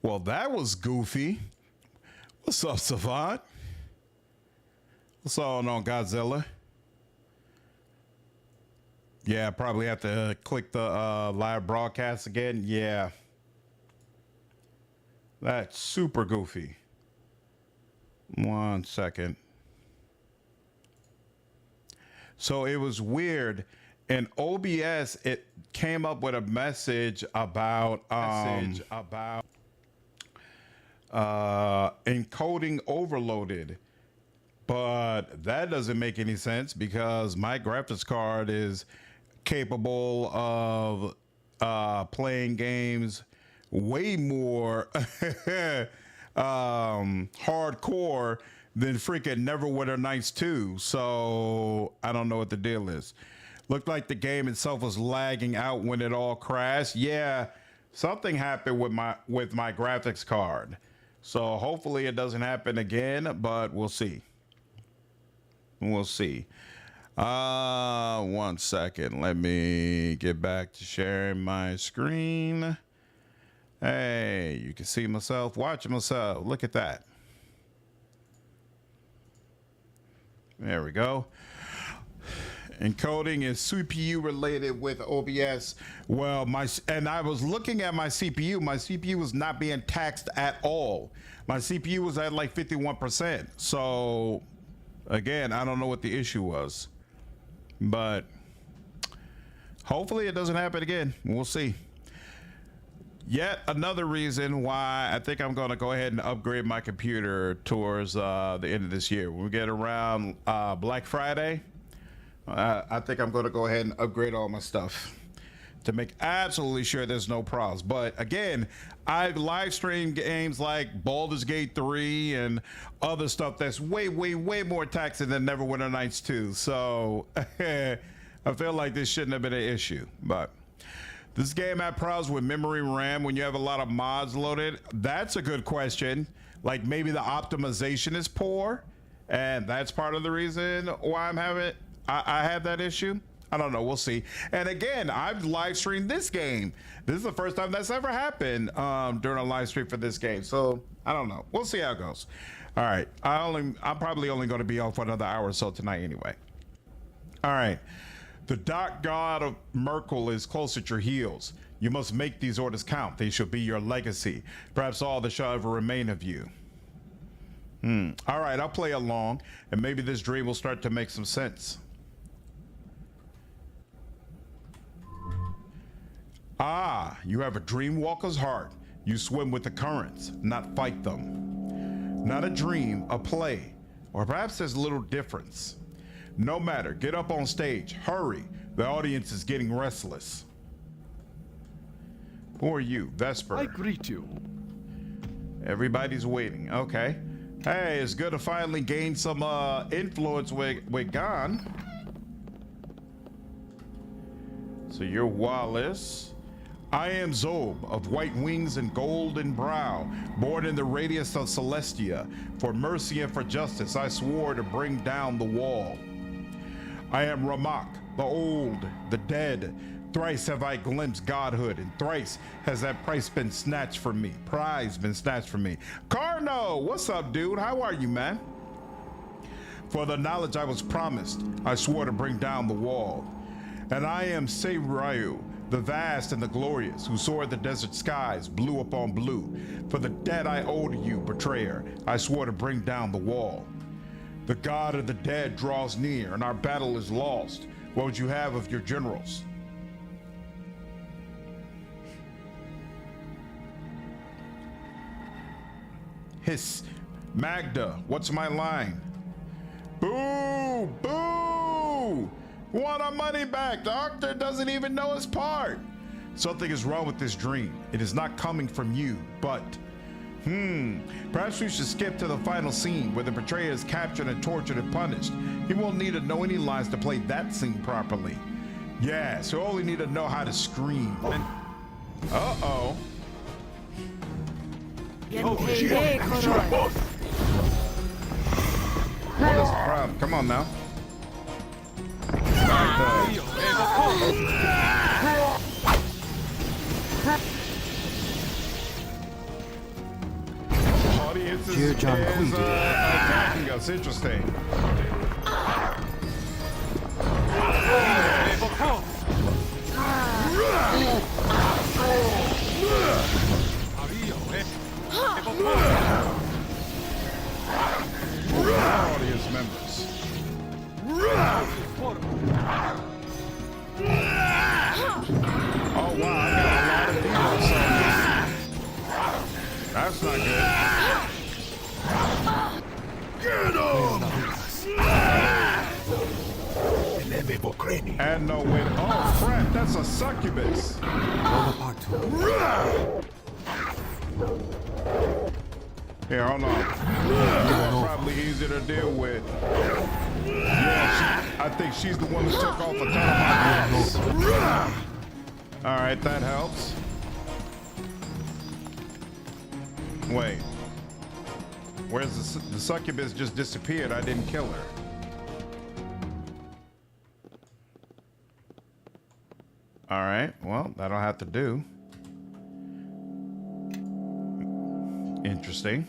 Well, that was goofy. What's up, Savant? What's going on, Godzilla? Yeah, probably have to click the live broadcast again. Yeah. That's super goofy. 1 second. So it was weird. In OBS, it came up with a message about encoding overloaded, but that doesn't make any sense because my graphics card is capable of playing games way more hardcore than freaking Neverwinter Nights 2. So I don't know what the deal is. Looked like the game itself was lagging out when it all crashed. Yeah, something happened with my graphics card. So hopefully it doesn't happen again, but we'll see. We'll see. 1 second. Let me get back to sharing my screen. Hey, you can see myself, watch myself. Look at that. There we go. Encoding is CPU related with OBS. Well, I was looking at my CPU. My CPU was not being taxed at all. My CPU was at like 51%. So again, I don't know what the issue was, but hopefully it doesn't happen again. We'll see. Yet another reason why I think I'm going to go ahead and upgrade my computer towards the end of this year. When we get around Black Friday, I think I'm going to go ahead and upgrade all my stuff to make absolutely sure there's no problems. But again, I've live streamed games like Baldur's Gate 3 and other stuff that's way more taxing than Neverwinter Nights 2. So I feel like this shouldn't have been an issue. But this game had problems with memory RAM when you have a lot of mods loaded. That's a good question. Like maybe the optimization is poor, and that's part of the reason why I have that issue. I don't know. We'll see. And again, I've live streamed this game. This is the first time that's ever happened during a live stream for this game. So I don't know. We'll see how it goes. All right. I'm probably only going to be off for another hour or so tonight anyway. All right. The dark god of Merkel is close at your heels. You must make these orders count. They shall be your legacy. Perhaps all that shall ever remain of you. All right. I'll play along, and maybe this dream will start to make some sense. Ah, you have a dream walker's heart. You swim with the currents, not fight them. Not a dream, a play. Or perhaps there's a little difference. No matter, get up on stage, hurry. The audience is getting restless. Who are you, Vesper? I greet you. Everybody's waiting, okay. Hey, it's good to finally gain some influence with Gon. So you're Wallace. I am Zob, of white wings and golden brow, born in the radius of Celestia. For mercy and for justice, I swore to bring down the wall. I am Ramak, the old, the dead. Thrice have I glimpsed godhood, and thrice has that prize been snatched from me. Carno, what's up, dude? How are you, man? For the knowledge I was promised, I swore to bring down the wall. And I am Seirayu, the vast and the glorious, who soared the desert skies, blue upon blue. For the debt I owe to you, betrayer, I swore to bring down the wall. The god of the dead draws near, and our battle is lost. What would you have of your generals? Hiss. Magda, what's my line? Boo! Boo! Want our money back. The doctor doesn't even know his part. Something is wrong with this dream. It is not coming from you, but perhaps we should skip to the final scene where the betrayer is captured and tortured and punished. He won't need to know any lines to play that scene properly. Yes, he'll only need to know how to scream. Uh-oh. Oh, shit. What is the problem? Come on now. attacking us. Interesting. Audience members. Oh wow, I got a lot of demons on this. That's not good. Get him! And no win. Oh crap, that's a succubus. Here, hold on. Probably easier to deal with. Yeah, I think she's the one who took off a ton of my guns. All right, that helps. Wait. Where's the succubus just disappeared? I didn't kill her. All right, well, that'll have to do. Interesting.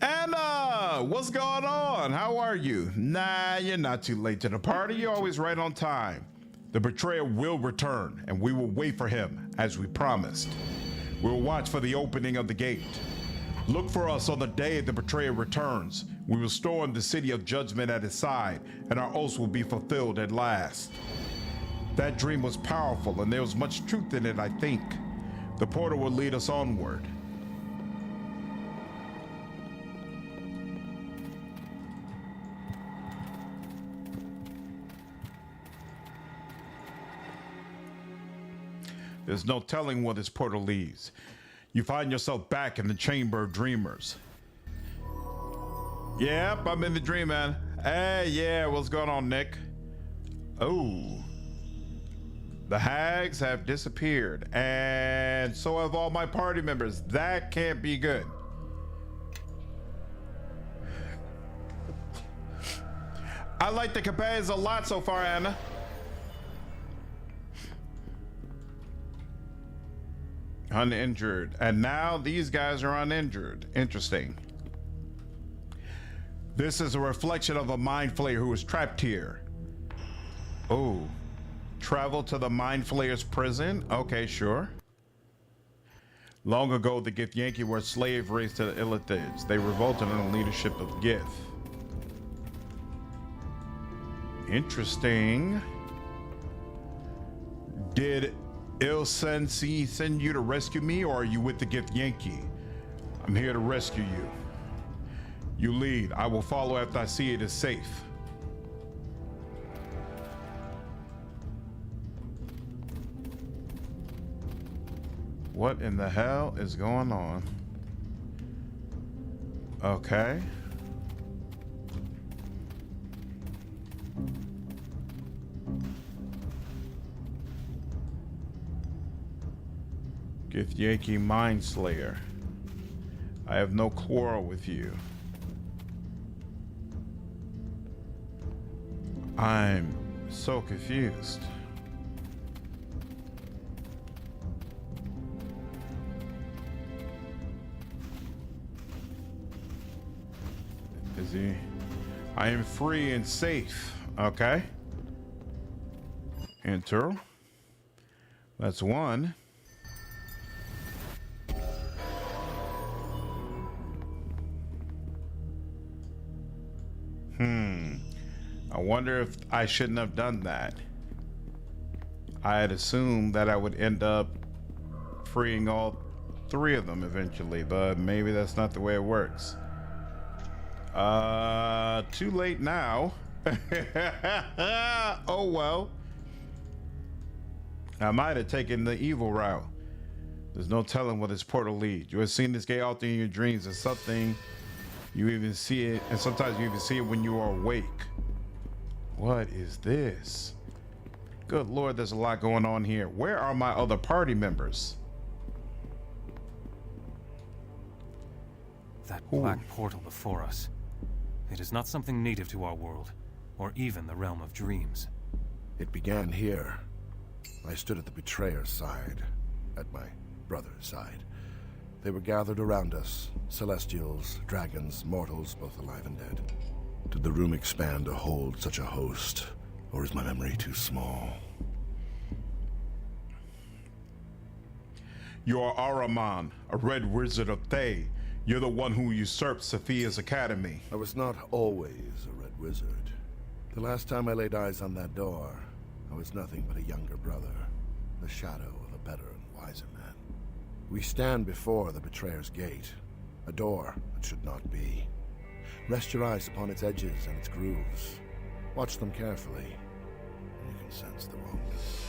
Anna, what's going on? How are you? Nah, you're not too late to the party. You're always right on time. The betrayer will return, and we will wait for him, as we promised. We'll watch for the opening of the gate. Look for us on the day the betrayer returns. We will storm the city of judgment at his side, and our oaths will be fulfilled at last. That dream was powerful, and there was much truth in it, I think. The portal will lead us onward. There's no telling where this portal leads. You find yourself back in the Chamber of Dreamers. Yep, I'm in the dream, man. Hey, yeah, what's going on, Nick? Oh. The hags have disappeared, and so have all my party members. That can't be good. I like the companions a lot so far, Anna. Uninjured, and now these guys are uninjured. Interesting. This is a reflection of a mind flayer who was trapped here. Oh. Travel to the Mind Flayer's prison? Okay, sure. Long ago, the Gith Yankee were a slave race to the Illithids. They revolted under the leadership of Gith. Interesting. Did Il Sensi send you to rescue me, or are you with the Gith Yankee? I'm here to rescue you. You lead. I will follow after I see it is safe. What in the hell is going on? Okay. Gith Yankee Mind Slayer. I have no quarrel with you. I'm so confused. Is he? I am free and safe. Okay. Enter. That's one. I wonder if I shouldn't have done that. I had assumed that I would end up freeing all three of them eventually, but maybe that's not the way it works. Too late now. Oh well. I might have taken the evil route. There's no telling where this portal leads. You have seen this gate often in your dreams. It's something you even see it, and sometimes you even see it when you are awake. What is this? Good Lord, there's a lot going on here. Where are my other party members? That black portal before us. It is not something native to our world, or even the realm of dreams. It began here. I stood at the betrayer's side, at my brother's side. They were gathered around us. Celestials, dragons, mortals, both alive and dead. Did the room expand to hold such a host? Or is my memory too small? You are Ahriman, a red wizard of Thay. You're the one who usurped Sophia's academy. I was not always a red wizard. The last time I laid eyes on that door, I was nothing but a younger brother, the shadow of a better and wiser man. We stand before the betrayer's gate, a door that should not be. Rest your eyes upon its edges and its grooves. Watch them carefully, and you can sense the wrongness.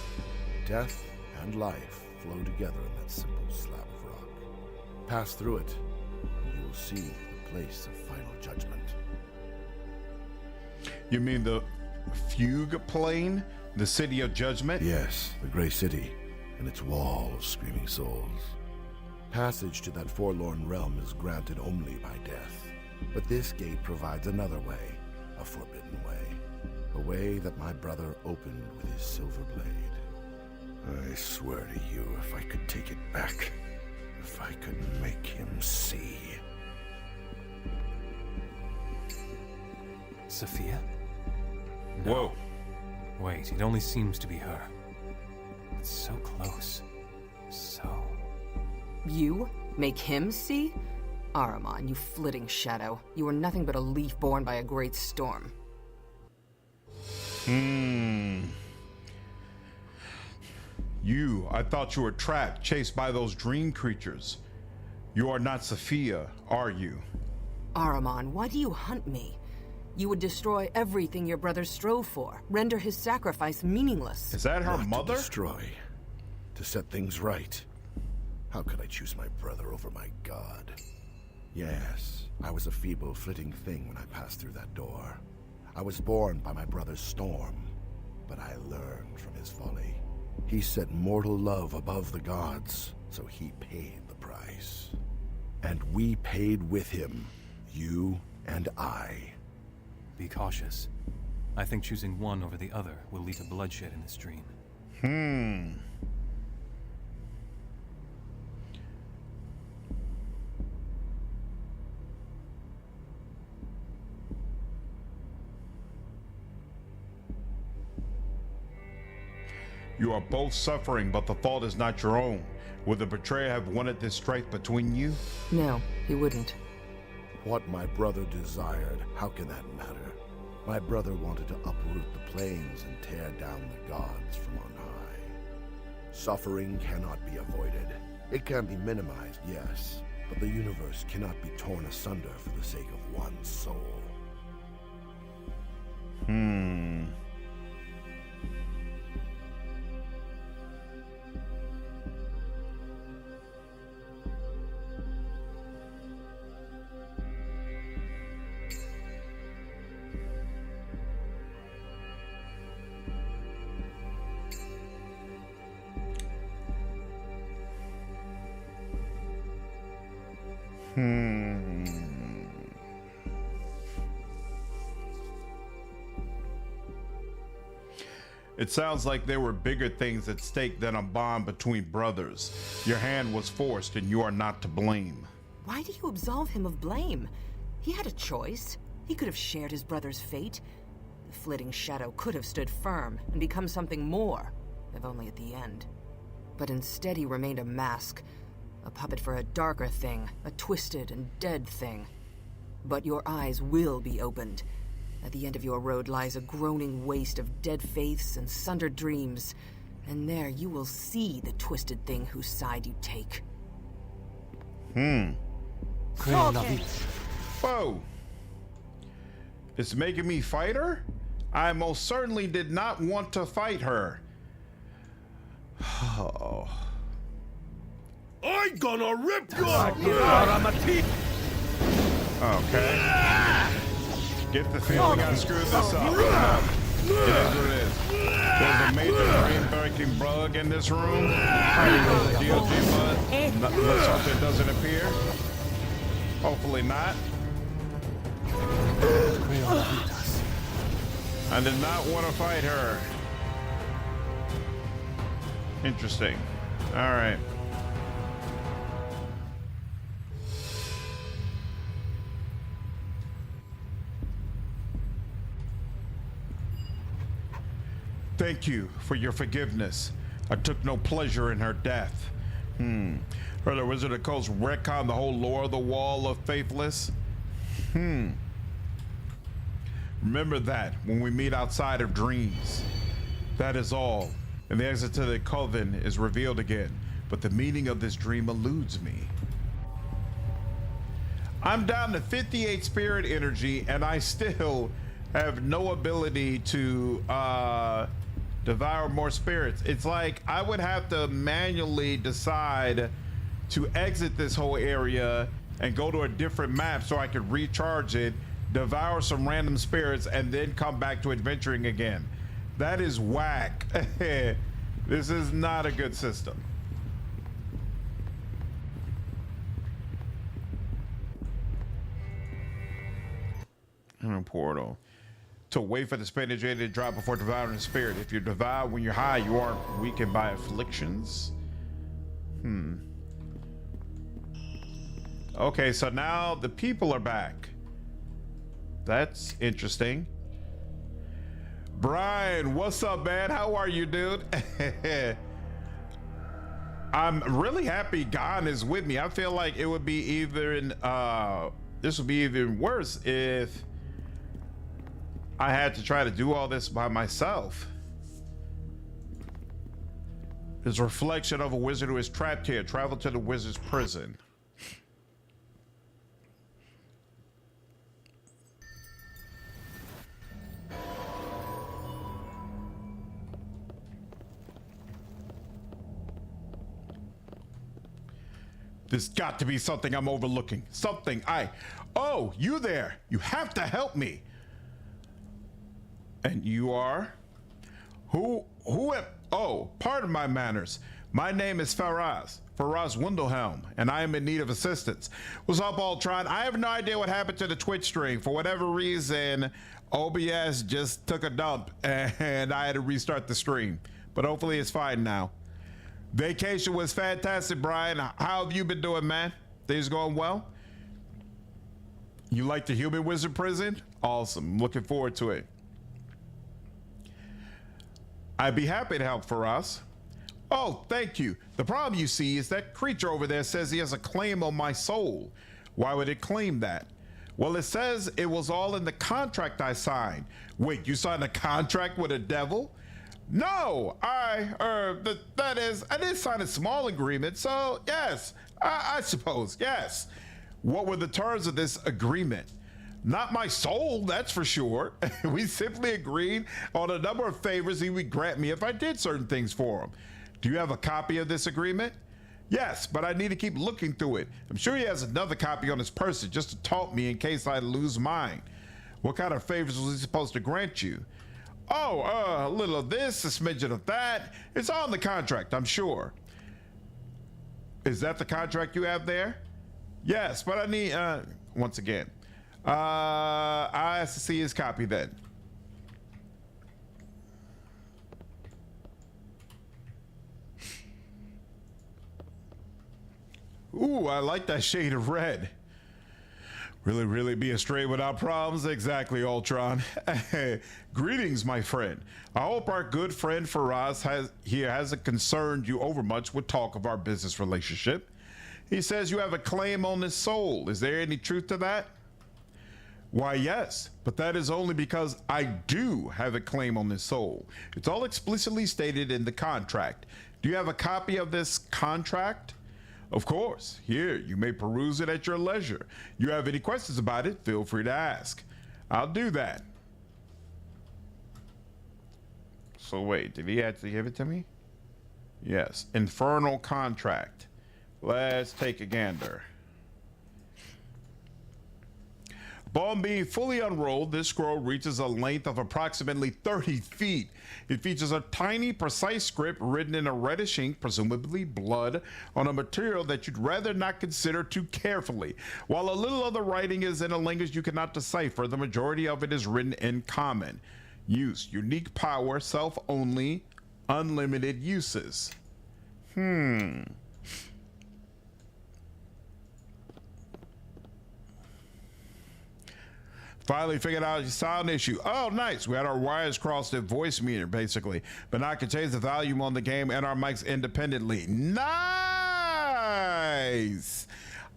Death and life flow together in that simple slab of rock. Pass through it, and you will see the place of final judgment. You mean the fugue plane? The city of judgment? Yes, the Grey City, and its wall of screaming souls. Passage to that forlorn realm is granted only by death. But this gate provides another way, a forbidden way. A way that my brother opened with his silver blade. I swear to you, if I could take it back, if I could make him see. Sophia? Whoa. Wait, it only seems to be her. It's so close. So... You? Make him see? Ahriman, you flitting shadow. You are nothing but a leaf born by a great storm. I thought you were trapped, chased by those dream creatures. You are not Sophia, are you? Ahriman, why do you hunt me? You would destroy everything your brother strove for, render his sacrifice meaningless. Is that her Not mother? To destroy, to set things right. How could I choose my brother over my god? Yes, I was a feeble, flitting thing when I passed through that door. I was born by my brother's storm, but I learned from his folly. He set mortal love above the gods, so he paid the price. And we paid with him, you and I. be cautious. I think choosing one over the other will lead to bloodshed in this dream. You are both suffering, but the fault is not your own. Would the betrayer have wanted this strife between you? No, he wouldn't. What my brother desired, how can that matter? My brother wanted to uproot the plains and tear down the gods from on high. Suffering cannot be avoided. It can be minimized, yes, but the universe cannot be torn asunder for the sake of one soul. It sounds like there were bigger things at stake than a bond between brothers. Your hand was forced and you are not to blame. Why do you absolve him of blame? He had a choice. He could have shared his brother's fate. The flitting shadow could have stood firm and become something more, if only at the end. But instead he remained a mask, a puppet for a darker thing, a twisted and dead thing. But your eyes will be opened. At the end of your road lies a groaning waste of dead faiths and sundered dreams, and there you will see the twisted thing whose side you take. Whoa! It's making me fight her? I most certainly did not want to fight her. Oh. I'm gonna rip your Okay. Get the feeling I screwed this up. It is what it is. There's a major brain-breaking bug in this room. DLG mud. Let's hope it doesn't appear. Hopefully not. I did not want to fight her. Interesting. All right. Thank you for your forgiveness. I took no pleasure in her death. Heard the Wizard of Coast retcon the whole lore of the Wall of Faithless. Remember that when we meet outside of dreams. That is all. And the exit to the coven is revealed again. But the meaning of this dream eludes me. I'm down to 58 spirit energy, and I still have no ability to devour more spirits. It's like I would have to manually decide to exit this whole area and go to a different map so I could recharge it, devour some random spirits, and then come back to adventuring again. That is whack. This is not a good system. Portal. To wait for the spinach to drop before devouring the spirit. If you devour when you're high, you aren't weakened by afflictions. Okay, so now the people are back. That's interesting. Brian, what's up, man? How are you, dude? I'm really happy Gon is with me. I feel like it would be even this would be even worse if I had to try to do all this by myself. There's a reflection of a wizard who is trapped here. Travel to the wizard's prison. There's got to be something I'm overlooking. Something Oh, you there. You have to help me. And you are? Who am... Oh, pardon my manners. My name is Faraz Windelhelm, and I am in need of assistance. What's up, Ultron? I have no idea what happened to the Twitch stream. For whatever reason, OBS just took a dump, and I had to restart the stream. But hopefully it's fine now. Vacation was fantastic, Brian. How have you been doing, man? Things going well? You like the human wizard prison? Awesome. Looking forward to it. I'd be happy to help for us. Oh, thank you. The problem, you see, is that creature over there says he has a claim on my soul. Why would it claim that? Well, it says it was all in the contract I signed. Wait, you signed a contract with a devil? No, that is, I did sign a small agreement, so yes, I suppose, yes. What were the terms of this agreement? Not my soul, that's for sure. We simply agreed on a number of favors he would grant me if I did certain things for him. Do you have a copy of this agreement? Yes, but I need to keep looking through it. I'm sure he has another copy on his person just to taunt me in case I lose mine. What kind of favors was he supposed to grant you? Oh, a little of this, a smidgen of that. It's all in the contract, I'm sure. Is that the contract you have there? Yes, but I need, once again, I have to see his copy then. Ooh, I like that shade of red. Really be astray without problems? Exactly, Ultron. Greetings, my friend. I hope our good friend Faraz hasn't concerned you overmuch with talk of our business relationship. He says you have a claim on his soul. Is there any truth to that? Why, yes, but that is only because I do have a claim on his soul. It's all explicitly stated in the contract. Do you have a copy of this contract? Of course. Here, you may peruse it at your leisure. You have any questions about it, feel free to ask. I'll do that. So wait, did he actually give it to me? Yes, infernal contract. Let's take a gander. Upon being fully unrolled, this scroll reaches a length of approximately 30 feet. It features a tiny, precise script written in a reddish ink, presumably blood, on a material that you'd rather not consider too carefully. While a little of the writing is in a language you cannot decipher, the majority of it is written in common. Use, unique power, self-only, unlimited uses. Finally figured out your sound issue. Oh, nice. We had our wires crossed at voice meter, basically. But now I can change the volume on the game and our mics independently. Nice.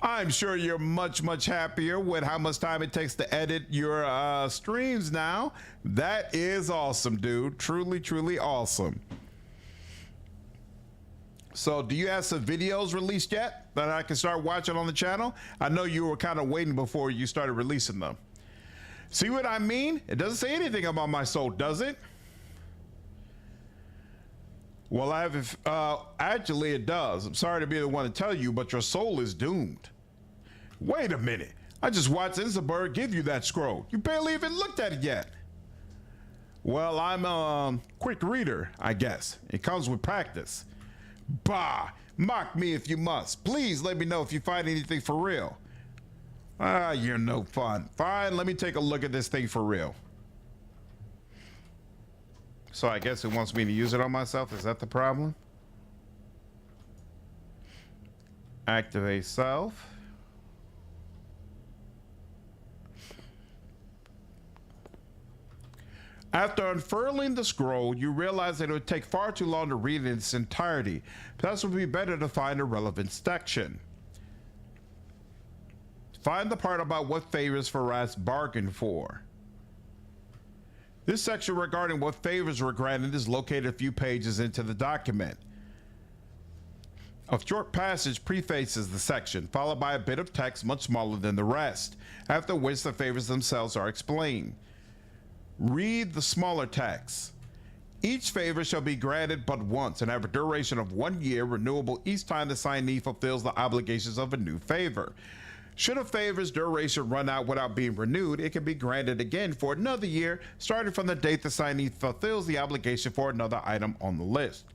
I'm sure you're much, much happier with how much time it takes to edit your streams now. That is awesome, dude. Truly, truly awesome. So do you have some videos released yet that I can start watching on the channel? I know you were kind of waiting before you started releasing them. See what I mean? It doesn't say anything about my soul, does it? Well, I have, actually it does. I'm sorry to be the one to tell you, but your soul is doomed. Wait a minute. I just watched Inselberg give you that scroll. You barely even looked at it yet. Well, I'm a quick reader, I guess. It comes with practice. Bah, mock me if you must. Please let me know if you find anything for real. Ah, you're no fun. Fine, let me take a look at this thing for real. So I guess it wants me to use it on myself. Is that the problem? Activate self. After unfurling the scroll, you realize that it would take far too long to read it in its entirety. Perhaps it would be better to find a relevant section. Find the part about what favors Faraz bargained for. This section regarding what favors were granted is located a few pages into the document. A short passage prefaces the section, followed by a bit of text much smaller than the rest, after which the favors themselves are explained. Read the smaller text. Each favor shall be granted but once and have a duration of 1 year, renewable each time the signee fulfills the obligations of a new favor. Should a favor's duration run out without being renewed, it can be granted again for another year, starting from the date the signee fulfills the obligation for another item on the list.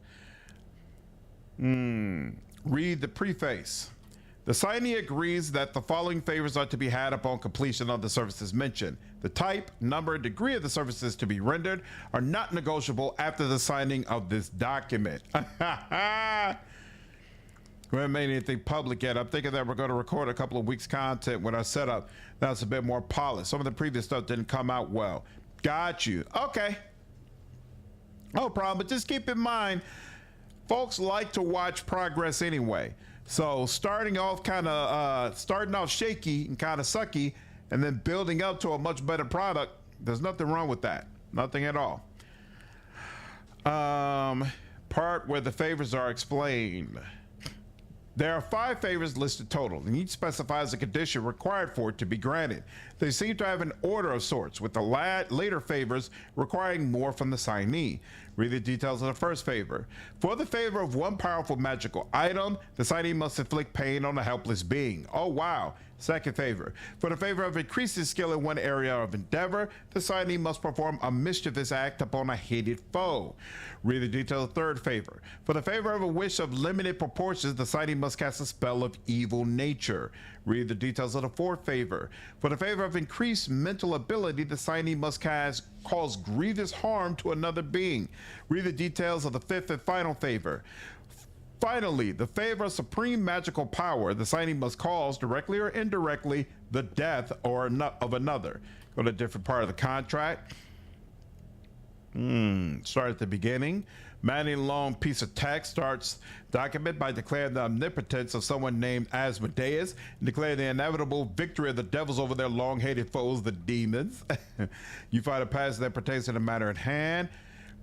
Read the preface. The signee agrees that the following favors are to be had upon completion of the services mentioned. The type, number, and degree of the services to be rendered are not negotiable after the signing of this document. We haven't made anything public yet. I'm thinking that we're going to record a couple of weeks content with our setup that's a bit more polished. Some of the previous stuff didn't come out well. Got you. Okay. No problem, but just keep in mind, folks like to watch progress anyway. So starting off shaky and kind of sucky, and then building up to a much better product, there's nothing wrong with that. Nothing at all. Part where the favors are explained. There are 5 favors listed total, and each specifies a condition required for it to be granted. They seem to have an order of sorts, with the later favors requiring more from the signee. Read the details of the first favor. For the favor of one powerful magical item, the signee must inflict pain on a helpless being. Oh wow. Second favor. For the favor of increasing skill in one area of endeavor, the signee must perform a mischievous act upon a hated foe. Read the details of the third favor. For the favor of a wish of limited proportions, the signee must cast a spell of evil nature. Read the details of the fourth favor. For the favor of increased mental ability, the signee must cause grievous harm to another being. Read the details of the fifth and final favor. Finally, the favor of supreme magical power, the signee must cause, directly or indirectly, the death of another. Go to a different part of the contract. Start at the beginning. Manny long piece of text starts document by declaring the omnipotence of someone named Asmodeus and declaring the inevitable victory of the devils over their long-hated foes, the demons. You find a passage that pertains to the matter at hand.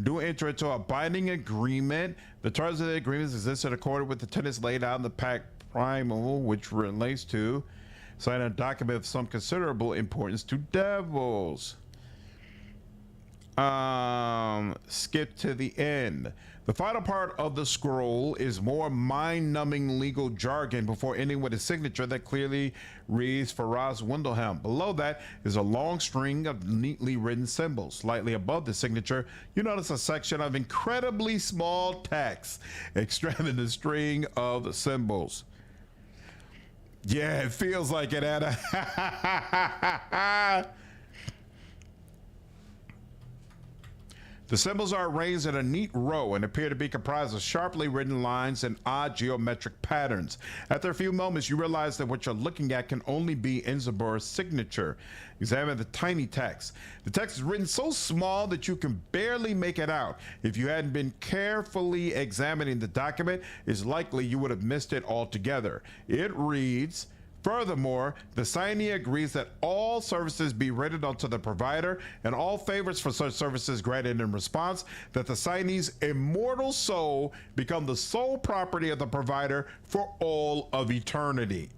Do enter into a binding agreement. The terms of the agreements exist in accordance with the tenets laid out in the Pact Primal, which relates to sign a document of some considerable importance to devils. Skip to the end. The final part of the scroll is more mind-numbing legal jargon before ending with a signature that clearly reads Faraz Wendelhelm. Below that is a long string of neatly written symbols. Slightly above the signature, you notice a section of incredibly small text extracting the string of symbols. Yeah, it feels like it, Anna. The symbols are arranged in a neat row and appear to be comprised of sharply written lines and odd geometric patterns. After a few moments, you realize that what you're looking at can only be Inzabur's signature. Examine the tiny text. The text is written so small that you can barely make it out. If you hadn't been carefully examining the document, it's likely you would have missed it altogether. It reads, furthermore, the signee agrees that all services be rendered unto the provider and all favors for such services granted in response, that the signee's immortal soul become the sole property of the provider for all of eternity.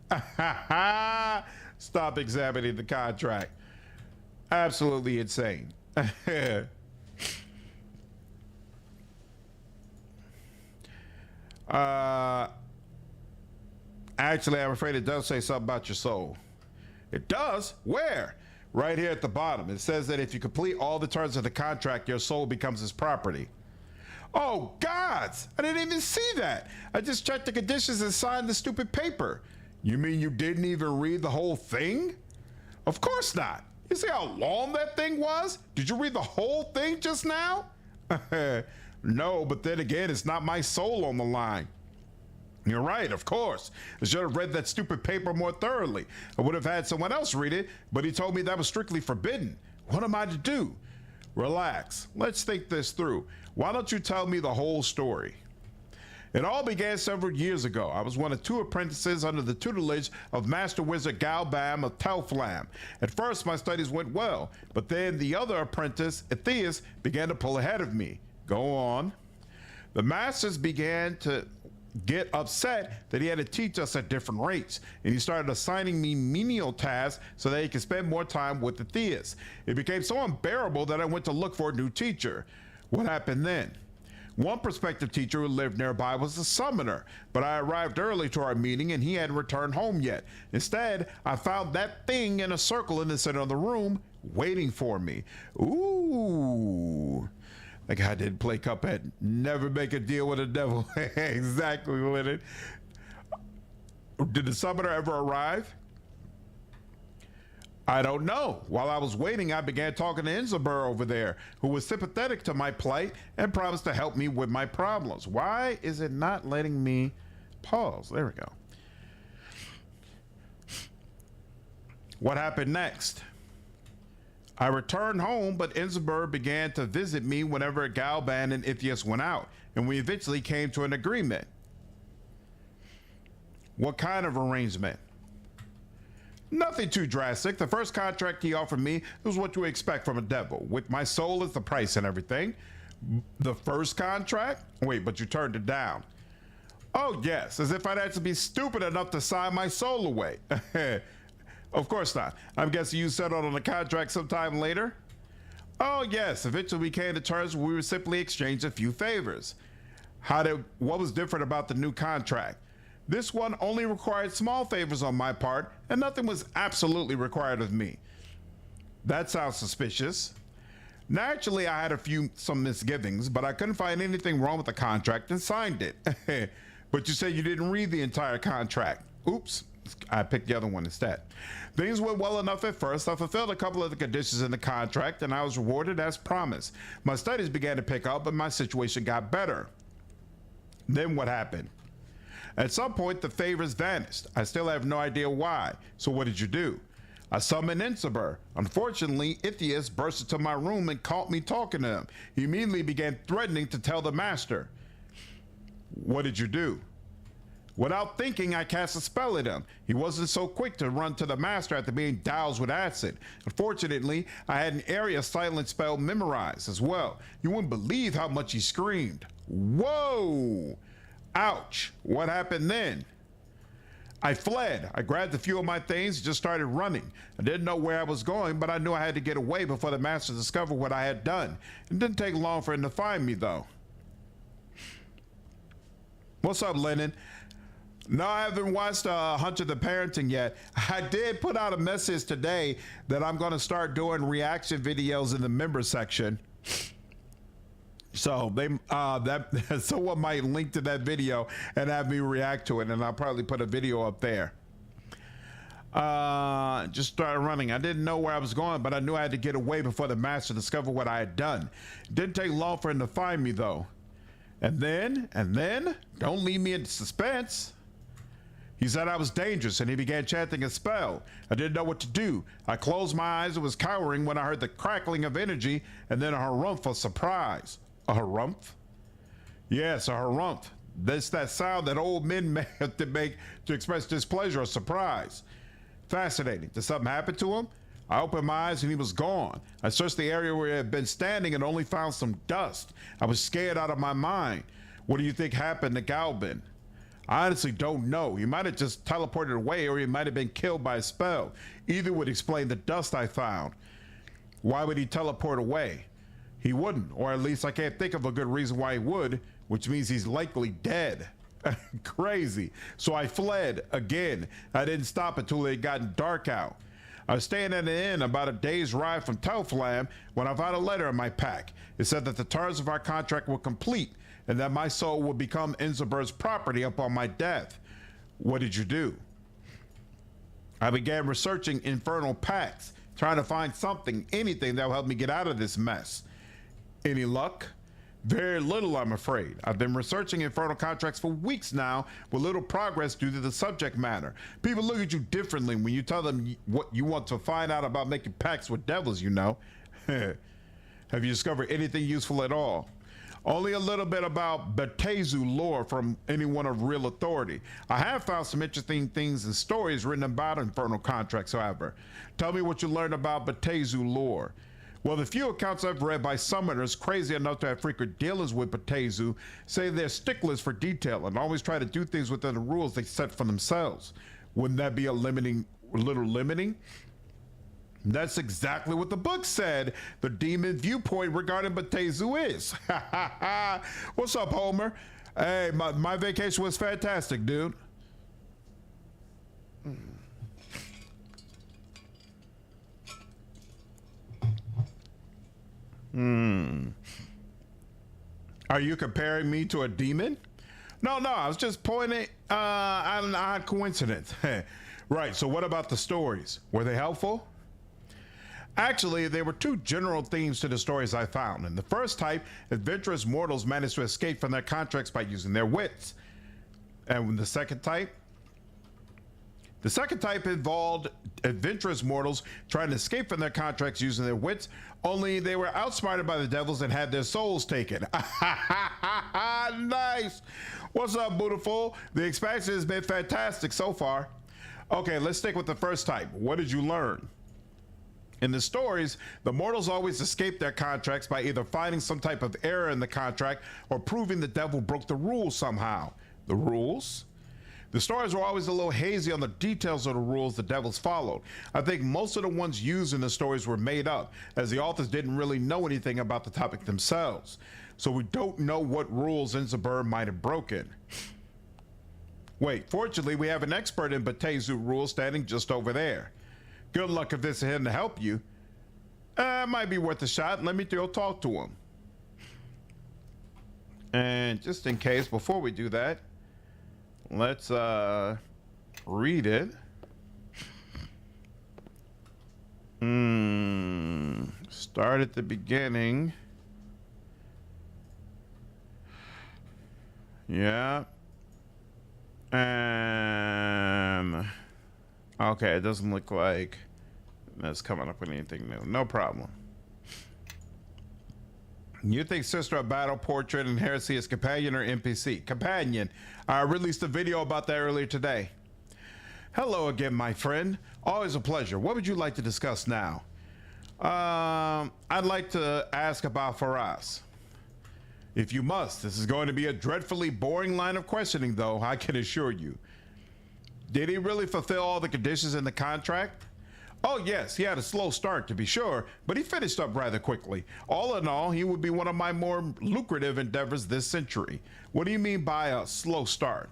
Stop examining the contract. Absolutely insane. Actually, I'm afraid it does say something about your soul. It does? Where? Right here at the bottom. It says that if you complete all the terms of the contract, your soul becomes his property. Oh, gods! I didn't even see that. I just checked the conditions and signed the stupid paper. You mean you didn't even read the whole thing? Of course not. You see how long that thing was? Did you read the whole thing just now? No, but then again, it's not my soul on the line. You're right, of course. I should have read that stupid paper more thoroughly. I would have had someone else read it, but he told me that was strictly forbidden. What am I to do? Relax. Let's think this through. Why don't you tell me the whole story? It all began several years ago. I was one of 2 apprentices under the tutelage of Master Wizard Galbam of Telflam. At first, my studies went well, but then the other apprentice, Atheus, began to pull ahead of me. Go on. The masters began to get upset that he had to teach us at different rates, and he started assigning me menial tasks so that he could spend more time with Atheus. It became so unbearable that I went to look for a new teacher. What happened then? One prospective teacher who lived nearby was a summoner, but I arrived early to our meeting and he hadn't returned home yet. Instead, I found that thing in a circle in the center of the room waiting for me. Ooh. That guy didn't play Cuphead. Never make a deal with the devil. Exactly with it. Did the summoner ever arrive? I don't know. While I was waiting, I began talking to Inzabur over there, who was sympathetic to my plight and promised to help me with my problems. Why is it not letting me pause? There we go. What happened next? I returned home, but Inzabur began to visit me whenever Galban and Ithias went out, and we eventually came to an agreement. What kind of arrangement? Nothing too drastic. The first contract he offered me was what you expect from a devil, with my soul as the price and everything. The first contract? Wait, but you turned it down. Oh yes, as if I'd have to be stupid enough to sign my soul away. Of course not. I'm guessing you settled on the contract sometime later? Oh yes, eventually we came to terms where we would simply exchange a few favors. What was different about the new contract? This one only required small favors on my part, and nothing was absolutely required of me. That sounds suspicious. Naturally, I had some misgivings, but I couldn't find anything wrong with the contract and signed it. But you said you didn't read the entire contract. Oops, I picked the other one instead. Things went well enough at first. I fulfilled a couple of the conditions in the contract, and I was rewarded as promised. My studies began to pick up, and my situation got better. Then what happened? At some point, the favors vanished. I still have no idea why. So what did you do? I summoned Inzabur. Unfortunately, Ithias burst into my room and caught me talking to him. He immediately began threatening to tell the master. What did you do? Without thinking, I cast a spell at him. He wasn't so quick to run to the master after being doused with acid. Unfortunately, I had an area silent spell memorized as well. You wouldn't believe how much he screamed. Whoa! Ouch. What happened then? I fled. I grabbed a few of my things and just started running. I didn't know where I was going, but I knew I had to get away before the master discovered what I had done. It didn't take long for him to find me, though. What's up, Lennon? No, I haven't watched Hunter the Parenting yet. I did put out a message today that I'm going to start doing reaction videos in the member section. So someone might link to that video and have me react to it, and I'll probably put a video up there. Just started running. I didn't know where I was going, but I knew I had to get away before the master discovered what I had done. It didn't take long for him to find me, though. And then, don't leave me in suspense. He said I was dangerous, and he began chanting a spell. I didn't know what to do. I closed my eyes and was cowering when I heard the crackling of energy, and then a harumph of surprise. A harumph? Yes, a harumph. That's that sound that old men have to make to express displeasure or surprise. Fascinating. Did something happen to him? I opened my eyes and he was gone. I searched the area where he had been standing and only found some dust. I was scared out of my mind. What do you think happened to Galvin? I honestly don't know. He might have just teleported away, or he might have been killed by a spell. Either would explain the dust I found. Why would he teleport away? He wouldn't, or at least I can't think of a good reason why he would, which means he's likely dead. Crazy. So I fled again. I didn't stop until it had gotten dark out. I was staying at an inn about a day's ride from Telflam when I found a letter in my pack. It said that the terms of our contract were complete and that my soul would become Inzabur's property upon my death. What did you do? I began researching infernal pacts, trying to find something, anything that will help me get out of this mess. Any luck? Very little, I'm afraid. I've been researching infernal contracts for weeks now, with little progress due to the subject matter. People look at you differently when you tell them what you want to find out about making pacts with devils, you know. Have you discovered anything useful at all? Only a little bit about Batezu lore from anyone of real authority. I have found some interesting things and stories written about infernal contracts, however. Tell me what you learned about Batezu lore. Well, the few accounts I've read by summoners crazy enough to have frequent dealings with Batezu say they're sticklers for detail and always try to do things within the rules they set for themselves. Wouldn't that be a little limiting? That's exactly what the book said the demon viewpoint regarding Batezu is. What's up, Homer? Hey, my vacation was fantastic, dude. Are you comparing me to a demon? No, I was just pointing out an odd coincidence. Right, so what about the stories? Were they helpful? Actually, there were two general themes to the stories I found. In the first type, adventurous mortals managed to escape from their contracts by using their wits. And the second type? The second type involved adventurous mortals trying to escape from their contracts using their wits, only they were outsmarted by the devils and had their souls taken. Nice! What's up, Beautiful? The expansion has been fantastic so far. Okay, let's stick with the first type. What did you learn? In the stories, the mortals always escape their contracts by either finding some type of error in the contract or proving the devil broke the rules somehow. The rules? The stories were always a little hazy on the details of the rules the devils followed. I think most of the ones used in the stories were made up, as the authors didn't really know anything about the topic themselves. So we don't know what rules Inzabur might have broken. Wait, fortunately we have an expert in Batezu rules standing just over there. Good luck convincing him to help you. It might be worth a shot. Let me go talk to him. And just in case, before we do that, let's read it. Start at the beginning. Yeah. Okay, it doesn't look like that's coming up with anything new. No problem. You think Sister of Battle, Portrait, and Heresy is companion or NPC? Companion. I released a video about that earlier today. Hello again, my friend. Always a pleasure. What would you like to discuss now? I'd like to ask about Faraz. If you must. This is going to be a dreadfully boring line of questioning, though, I can assure you. Did he really fulfill all the conditions in the contract? Oh yes, he had a slow start to be sure, but he finished up rather quickly. All in all, he would be one of my more lucrative endeavors this century. What do you mean by a slow start?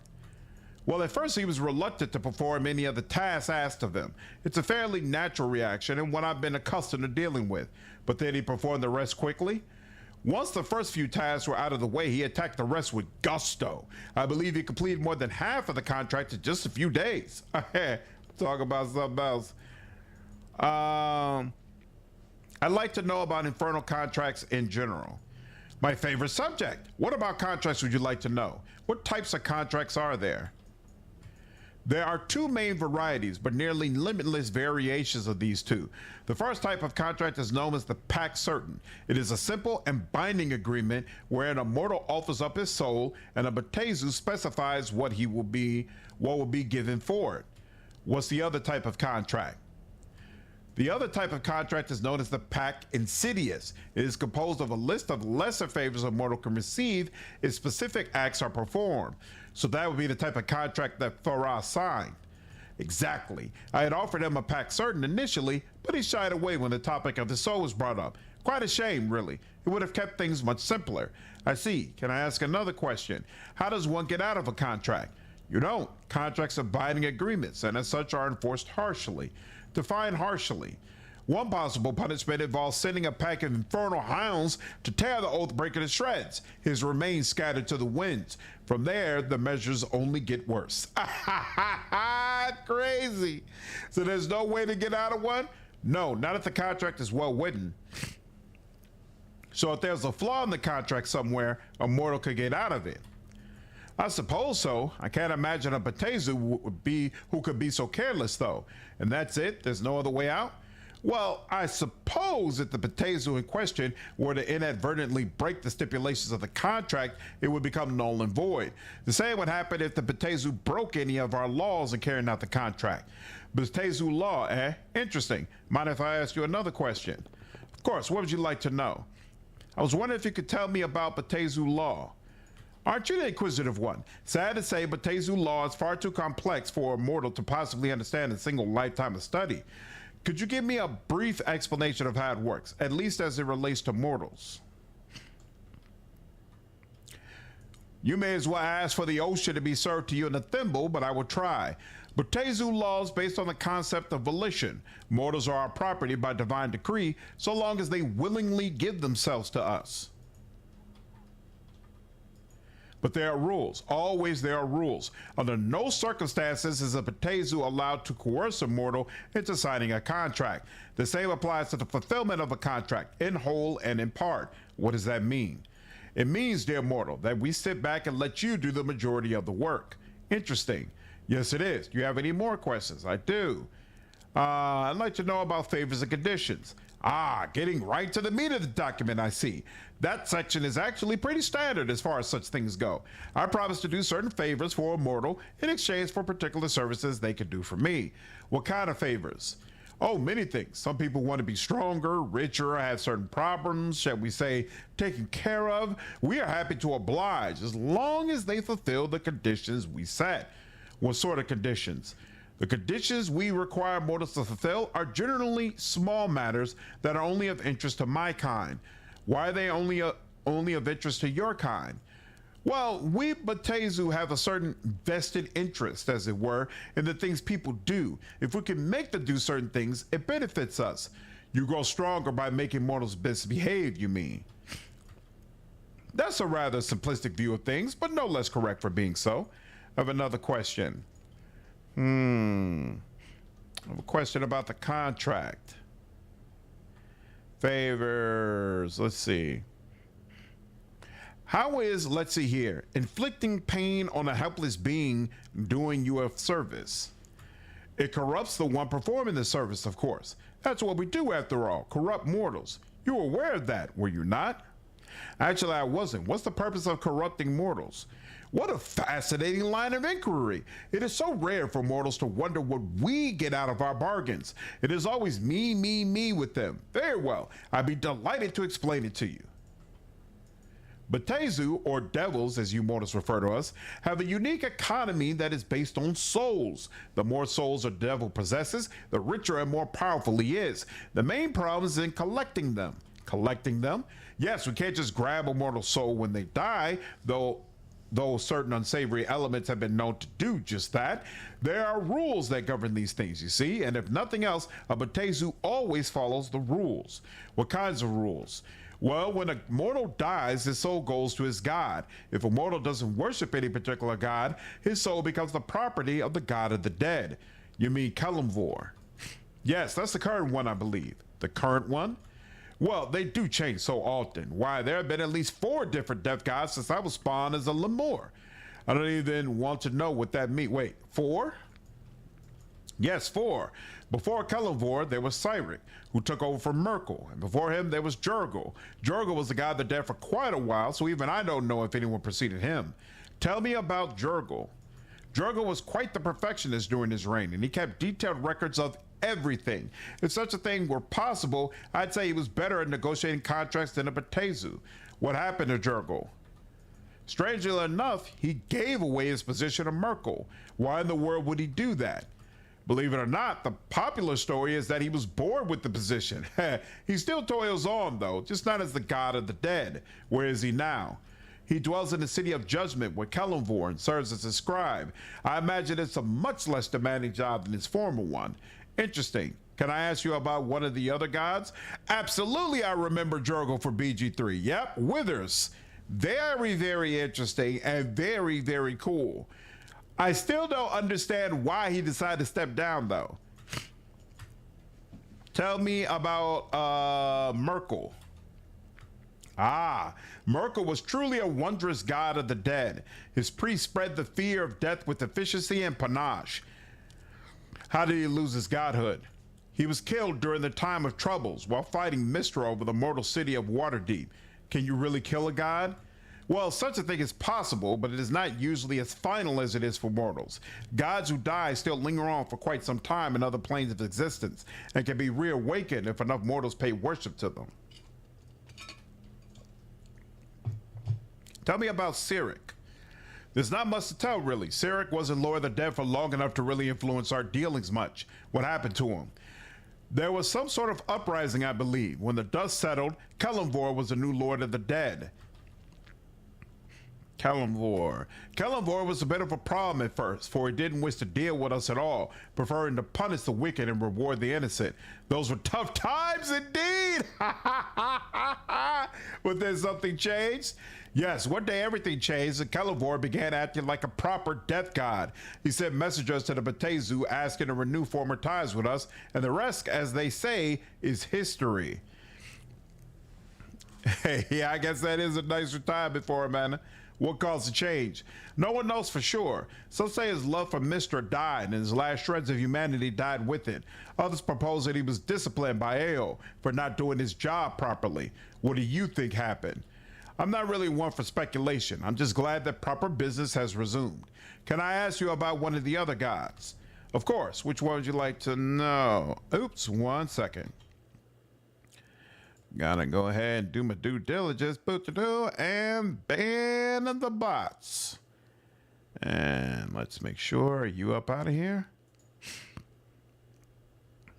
Well, at first he was reluctant to perform any of the tasks asked of him. It's a fairly natural reaction and one I've been accustomed to dealing with. But then he performed the rest quickly. Once the first few tasks were out of the way, he attacked the rest with gusto. I believe he completed more than half of the contract in just a few days. Talk about something else. I'd like to know about infernal contracts in general. My favorite subject. What about contracts would you like to know? What types of contracts are there? There are two main varieties, but nearly limitless variations of these two. The first type of contract is known as the Pact Certain. It is a simple and binding agreement wherein a mortal offers up his soul and a Batezu specifies what will be given for it. What's the other type of contract? The other type of contract is known as the Pact Insidious. It is composed of a list of lesser favors a mortal can receive if specific acts are performed. So that would be the type of contract that Farah signed. Exactly. I had offered him a Pact Certain initially, but he shied away when the topic of his soul was brought up. Quite a shame, really. It would have kept things much simpler. I see. Can I ask another question? How does one get out of a contract? You don't. Contracts are binding agreements, and as such are enforced harshly. Define harshly. One possible punishment involves sending a pack of infernal hounds to tear the Oathbreaker to shreds, his remains scattered to the winds. From there, the measures only get worse. Crazy. So there's no way to get out of one? No, not if the contract is well written. So if there's a flaw in the contract somewhere, a mortal could get out of it. I suppose so. I can't imagine a Batezu who could be so careless, though. And that's it? There's no other way out? Well, I suppose if the Batezu in question were to inadvertently break the stipulations of the contract, it would become null and void. The same would happen if the Batezu broke any of our laws in carrying out the contract. Batezu law, eh? Interesting. Mind if I ask you another question? Of course, what would you like to know? I was wondering if you could tell me about Batezu law. Aren't you the inquisitive one? Sad to say, Batezu law is far too complex for a mortal to possibly understand in a single lifetime of study. Could you give me a brief explanation of how it works, at least as it relates to mortals? You may as well ask for the ocean to be served to you in a thimble, but I will try. Batezu law is based on the concept of volition. Mortals are our property by divine decree, so long as they willingly give themselves to us. But there are rules. Always there are rules. Under no circumstances is a Batezu allowed to coerce a mortal into signing a contract. The same applies to the fulfillment of a contract, in whole and in part. What does that mean? It means, dear mortal, that we sit back and let you do the majority of the work. Interesting. Yes, it is. Do you have any more questions? I do. I'd like to know about favors and conditions. Getting right to the meat of the document, I see. That section is actually pretty standard as far as such things go. I promise to do certain favors for a mortal in exchange for particular services they could do for me. What kind of favors? Oh, many things. Some people want to be stronger, richer, have certain problems, shall we say, taken care of. We are happy to oblige as long as they fulfill the conditions we set. What sort of conditions? The conditions we require mortals to fulfill are generally small matters that are only of interest to my kind. Why are they only of interest to your kind? Well, we Batezu have a certain vested interest, as it were, in the things people do. If we can make them do certain things, it benefits us. You grow stronger by making mortals misbehave, you mean? That's a rather simplistic view of things, but no less correct for being so. I have another question. I have a question about the contract. Favors, let's see. How is, let's see here, inflicting pain on a helpless being doing you a service? It corrupts the one performing the service, of course. That's what we do after all, corrupt mortals. You were aware of that, were you not? Actually, I wasn't. What's the purpose of corrupting mortals? What a fascinating line of inquiry. It is so rare for mortals to wonder what we get out of our bargains. It is always me, me, me with them. Very well. I'd be delighted to explain it to you. Batezu, or devils as you mortals refer to us, have a unique economy that is based on souls. The more souls a devil possesses, the richer and more powerful he is. The main problem is in collecting them. Collecting them? Yes, we can't just grab a mortal soul when they die, though certain unsavory elements have been known to do just that. There are rules that govern these things, you see, and if nothing else, a Batezu always follows the rules. What kinds of rules? Well, when a mortal dies, his soul goes to his god. If a mortal doesn't worship any particular god, his soul becomes the property of the god of the dead. You mean Kalimvor? Yes, that's the current one, I believe. The current one? Well, they do change so often. Why, there have been at least 4 different death gods since I was spawned as a Lemur. I don't even want to know what that means. Wait, 4? Yes, 4. Before Kalimvor, there was Cyric, who took over from Merkel. And before him, there was Jurgle. Jurgle was the god of the dead for quite a while, so even I don't know if anyone preceded him. Tell me about Jurgle. Jurgle was quite the perfectionist during his reign, and he kept detailed records of everything. If such a thing were possible, I'd say he was better at negotiating contracts than a Batezu. What happened to Jurgle? Strangely enough, he gave away his position to Merkel. Why in the world would he do that? Believe it or not, the popular story is that he was bored with the position. He still toils on, though, just not as the god of the dead. Where is he now? He dwells in the city of judgment with Kalimvor and serves as a scribe. I imagine it's a much less demanding job than his former one. Interesting. Can I ask you about one of the other gods? Absolutely, I remember Jurgle for BG3. Yep, Withers. Very, very interesting and very, very cool. I still don't understand why he decided to step down, though. Tell me about Merkel. Merkel was truly a wondrous god of the dead. His priests spread the fear of death with efficiency and panache. How did he lose his godhood? He was killed during the time of troubles while fighting Mystra over the mortal city of Waterdeep. Can you really kill a god? Well, such a thing is possible, but it is not usually as final as it is for mortals. Gods who die still linger on for quite some time in other planes of existence and can be reawakened if enough mortals pay worship to them. Tell me about Cyric. There's not much to tell, really. Cyric wasn't Lord of the Dead for long enough to really influence our dealings much. What happened to him? There was some sort of uprising, I believe. When the dust settled, Kalimvor was the new Lord of the Dead. Kalimvor was a bit of a problem at first, for he didn't wish to deal with us at all, preferring to punish the wicked and reward the innocent. Those were tough times indeed. But then something changed? Yes, one day everything changed and Kalimvor began acting like a proper death god. He sent messengers to the Batezu asking to renew former ties with us, and the rest, as they say, is history. Hey, yeah, I guess that is a nice retirement for him, man. What caused the change? No one knows for sure. Some say his love for Mystra died and his last shreds of humanity died with it. Others propose that he was disciplined by Ao for not doing his job properly. What do you think happened? I'm not really one for speculation. I'm just glad that proper business has resumed. Can I ask you about one of the other gods? Of course. Which one would you like to know? Oops, 1 second. Gotta go ahead and do my due diligence, and ban the bots. And let's make sure, are you up out of here?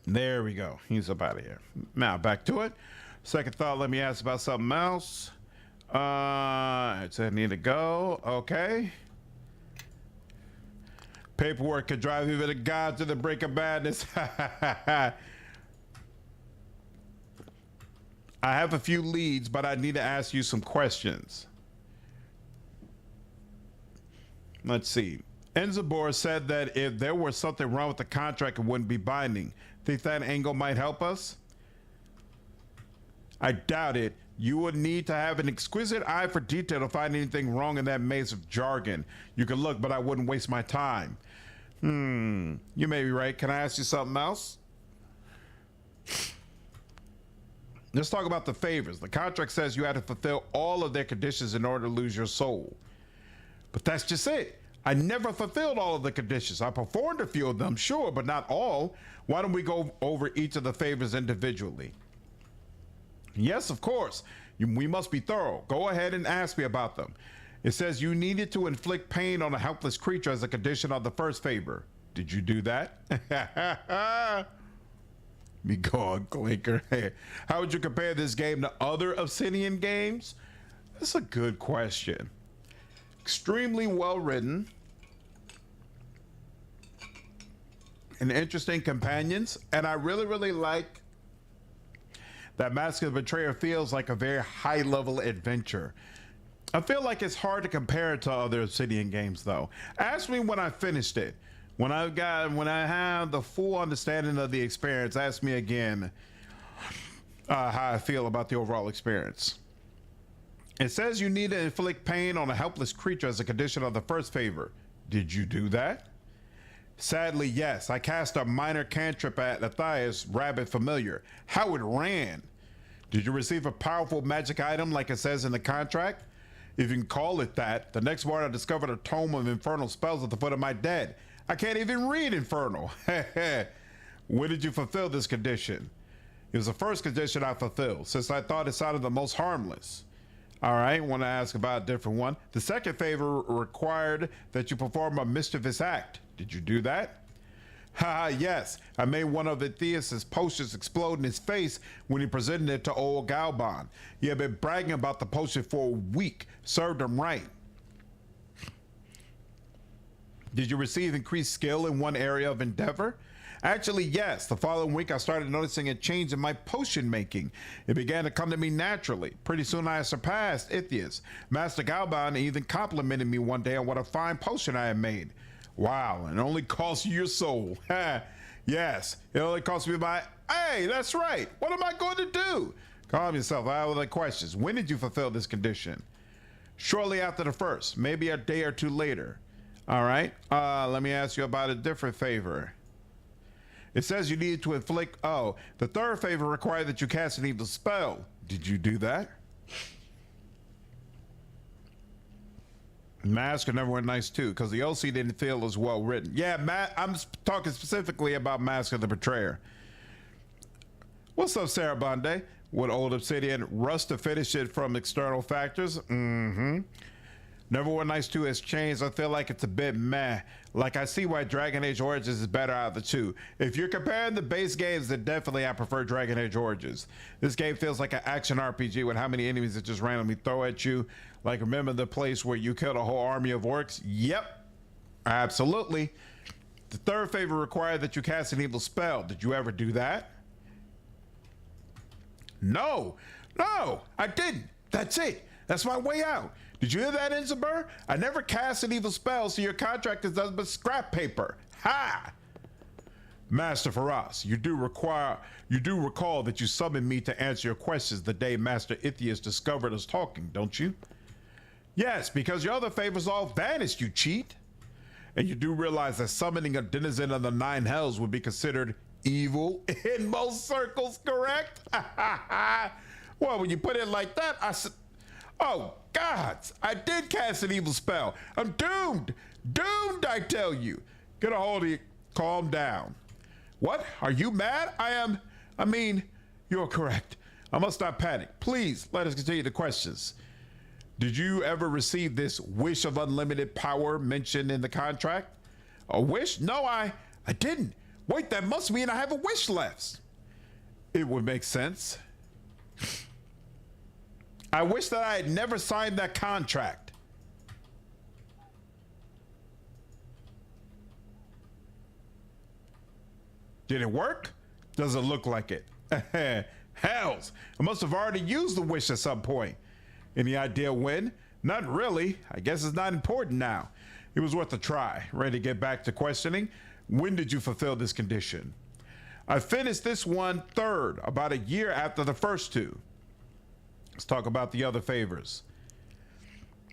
There we go. He's up out of here. Now back to it. Second thought, let me ask about something else. I need to go. Okay. Paperwork could drive even a god to the brink of madness. I have a few leads, but I need to ask you some questions. Let's see. Enzabor said that if there was something wrong with the contract, it wouldn't be binding. Think that angle might help us? I doubt it. You would need to have an exquisite eye for detail to find anything wrong in that maze of jargon. You can look, but I wouldn't waste my time. You may be right. Can I ask you something else? Let's talk about the favors. The contract says you had to fulfill all of their conditions in order to lose your soul. But that's just it. I never fulfilled all of the conditions. I performed a few of them, sure, but not all. Why don't we go over each of the favors individually? Yes, of course. We must be thorough. Go ahead and ask me about them. It says you needed to inflict pain on a helpless creature as a condition of the first favor. Did you do that? Be gone, Clinker. How would you compare this game to other Obsidian games? That's a good question. Extremely well written. And interesting companions. And I really, really like that Mask of the Betrayer feels like a very high level adventure. I feel like it's hard to compare it to other Obsidian games though. Ask me when I finished it. When I have the full understanding of the experience, ask me again how I feel about the overall experience. It says you need to inflict pain on a helpless creature as a condition of the first favor. Did you do that? Sadly, yes. I cast a minor cantrip at Matthias' rabid familiar. How it ran. Did you receive a powerful magic item like it says in the contract? If you can call it that. The next morning I discovered a tome of infernal spells at the foot of my bed. I can't even read infernal. When did you fulfill this condition? It was the first condition I fulfilled, since I thought it sounded the most harmless. All right, want to ask about a different one. The second favor required that you perform a mischievous act. Did you do that? Haha, yes. I made one of Atheus' potions explode in his face when he presented it to old Galban. He had been bragging about the potion for a week. Served him right. Did you receive increased skill in one area of endeavor? Actually, yes. The following week, I started noticing a change in my potion making. It began to come to me naturally. Pretty soon, I surpassed Ithias. Master Galban even complimented me one day on what a fine potion I had made. Wow, and it only costs you your soul. Yes, it only costs me my... Hey, that's right. What am I going to do? Calm yourself. I have other questions. When did you fulfill this condition? Shortly after the first, maybe a day or two later. All right, let me ask you about a different favor. It says you need to inflict... Oh, the third favor required that you cast an evil spell. Did you do that? Mask never went nice too, because the OC didn't feel as well written. Yeah, I'm talking specifically about Mask of the Betrayer. What's up, Sarah Bonde? Would old Obsidian rust to finish it from external factors? Mm-hmm. Neverwhere Nights 2 has changed. I feel like it's a bit meh. Like, I see why Dragon Age Origins is better out of the two. If you're comparing the base games, then definitely I prefer Dragon Age Origins. This game feels like an action RPG with how many enemies it just randomly throw at you. Like, remember the place where you killed a whole army of orcs? Yep, absolutely. The third favor required that you cast an evil spell. Did you ever do that? No, I didn't. That's it. That's my way out. Did you hear that, Inzabur? I never cast an evil spell, so your contract is nothing but scrap paper. Ha! Master Faraz, you do recall that you summoned me to answer your questions the day Master Ithias discovered us talking, don't you? Yes, because your other favors all vanished, you cheat. And you do realize that summoning a denizen of the Nine Hells would be considered evil in most circles, correct? Well, when you put it like that, I said, oh, gods, I did cast an evil spell. I'm doomed. Doomed, I tell you. Get a hold of you. Calm down. What? Are you mad? I mean, you're correct. I must not panic. Please, let us continue the questions. Did you ever receive this wish of unlimited power mentioned in the contract? A wish? No, I didn't. Wait, that must mean I have a wish left. It would make sense. I wish that I had never signed that contract. Did it work? Doesn't look like it. Hells, I must have already used the wish at some point. Any idea when? Not really. I guess it's not important now. It was worth a try. Ready to get back to questioning? When did you fulfill this condition? I finished this one third, about a year after the first two. Let's talk about the other favors.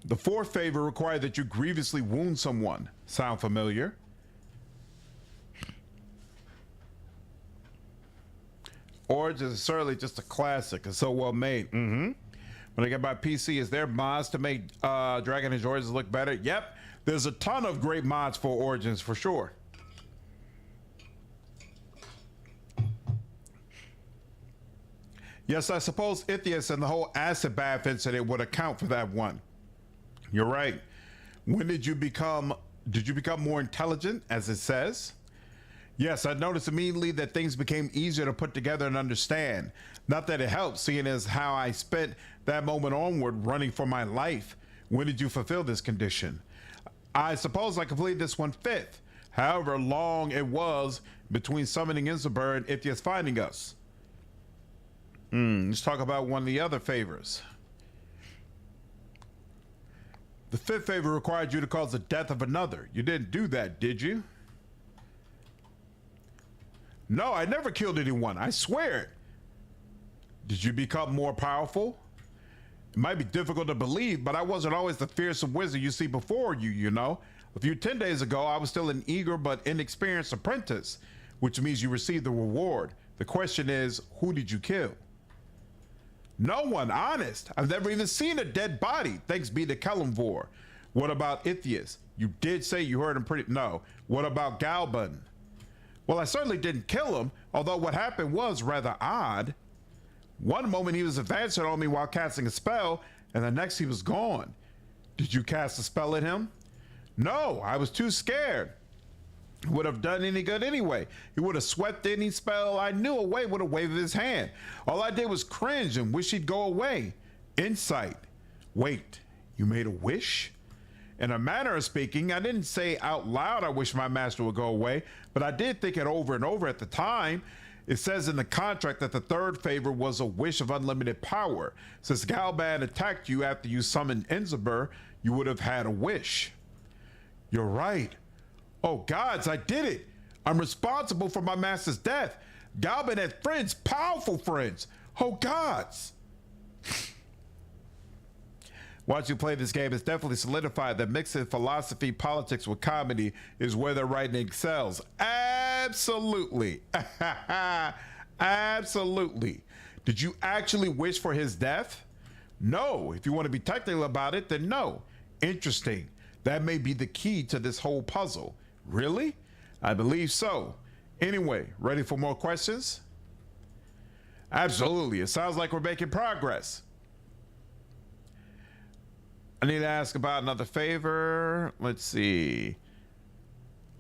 The fourth favor required that you grievously wound someone. Sound familiar? Origins is certainly just a classic. It's so well made. When I get my PC, is there mods to make Dragon Age Origins look better? Yep, there's a ton of great mods for Origins for sure. Yes, I suppose Ithias and the whole acid bath incident would account for that one. You're right. When did you become more intelligent, as it says? Yes, I noticed immediately that things became easier to put together and understand. Not that it helped, seeing as how I spent that moment onward running for my life. When did you fulfill this condition? I suppose I completed this one fifth. However long it was between summoning Inzabur and Ithias finding us. Let's talk about one of the other favors. The fifth favor required you to cause the death of another. You didn't do that, did you? No, I never killed anyone. I swear it. Did you become more powerful? It might be difficult to believe, but I wasn't always the fearsome wizard you see before you, you know? A few 10 days ago, I was still an eager but inexperienced apprentice, which means you received the reward. The question is, who did you kill? No one, honest. I've never even seen a dead body, thanks be to Kelimvor. What about Ithias? You did say you heard him pretty... No. What about Galban? Well, I certainly didn't kill him, although what happened was rather odd. One moment he was advancing on me while casting a spell, and the next he was gone. Did you cast a spell at him? No, I was too scared. It would have done any good anyway. He would have swept any spell I knew away with a wave of his hand. All I did was cringe and wish he'd go away. Insight. Wait, you made a wish? In a manner of speaking, I didn't say out loud I wish my master would go away, but I did think it over and over at the time. It says in the contract that the third favor was a wish of unlimited power. Since Galban attacked you after you summoned Enzabur, you would have had a wish. You're right. Oh gods, I did it. I'm responsible for my master's death. Galban had friends, powerful friends. Oh gods. Watching you play this game, it's definitely solidified that mixing philosophy, politics with comedy is where their writing excels. Absolutely. Absolutely. Did you actually wish for his death? No. If you want to be technical about it, then no. Interesting. That may be the key to this whole puzzle. Really? I believe so. Anyway, ready for more questions? Absolutely. It sounds like we're making progress. I need to ask about another favor. Let's see.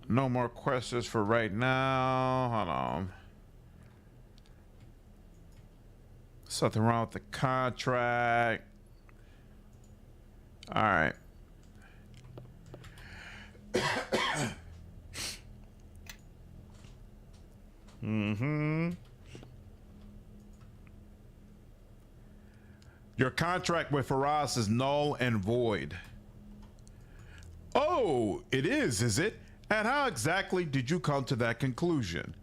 No more questions for right now. Hold on. Something wrong with the contract. All right. Your contract with Faraz is null and void. Oh, it is it? And how exactly did you come to that conclusion?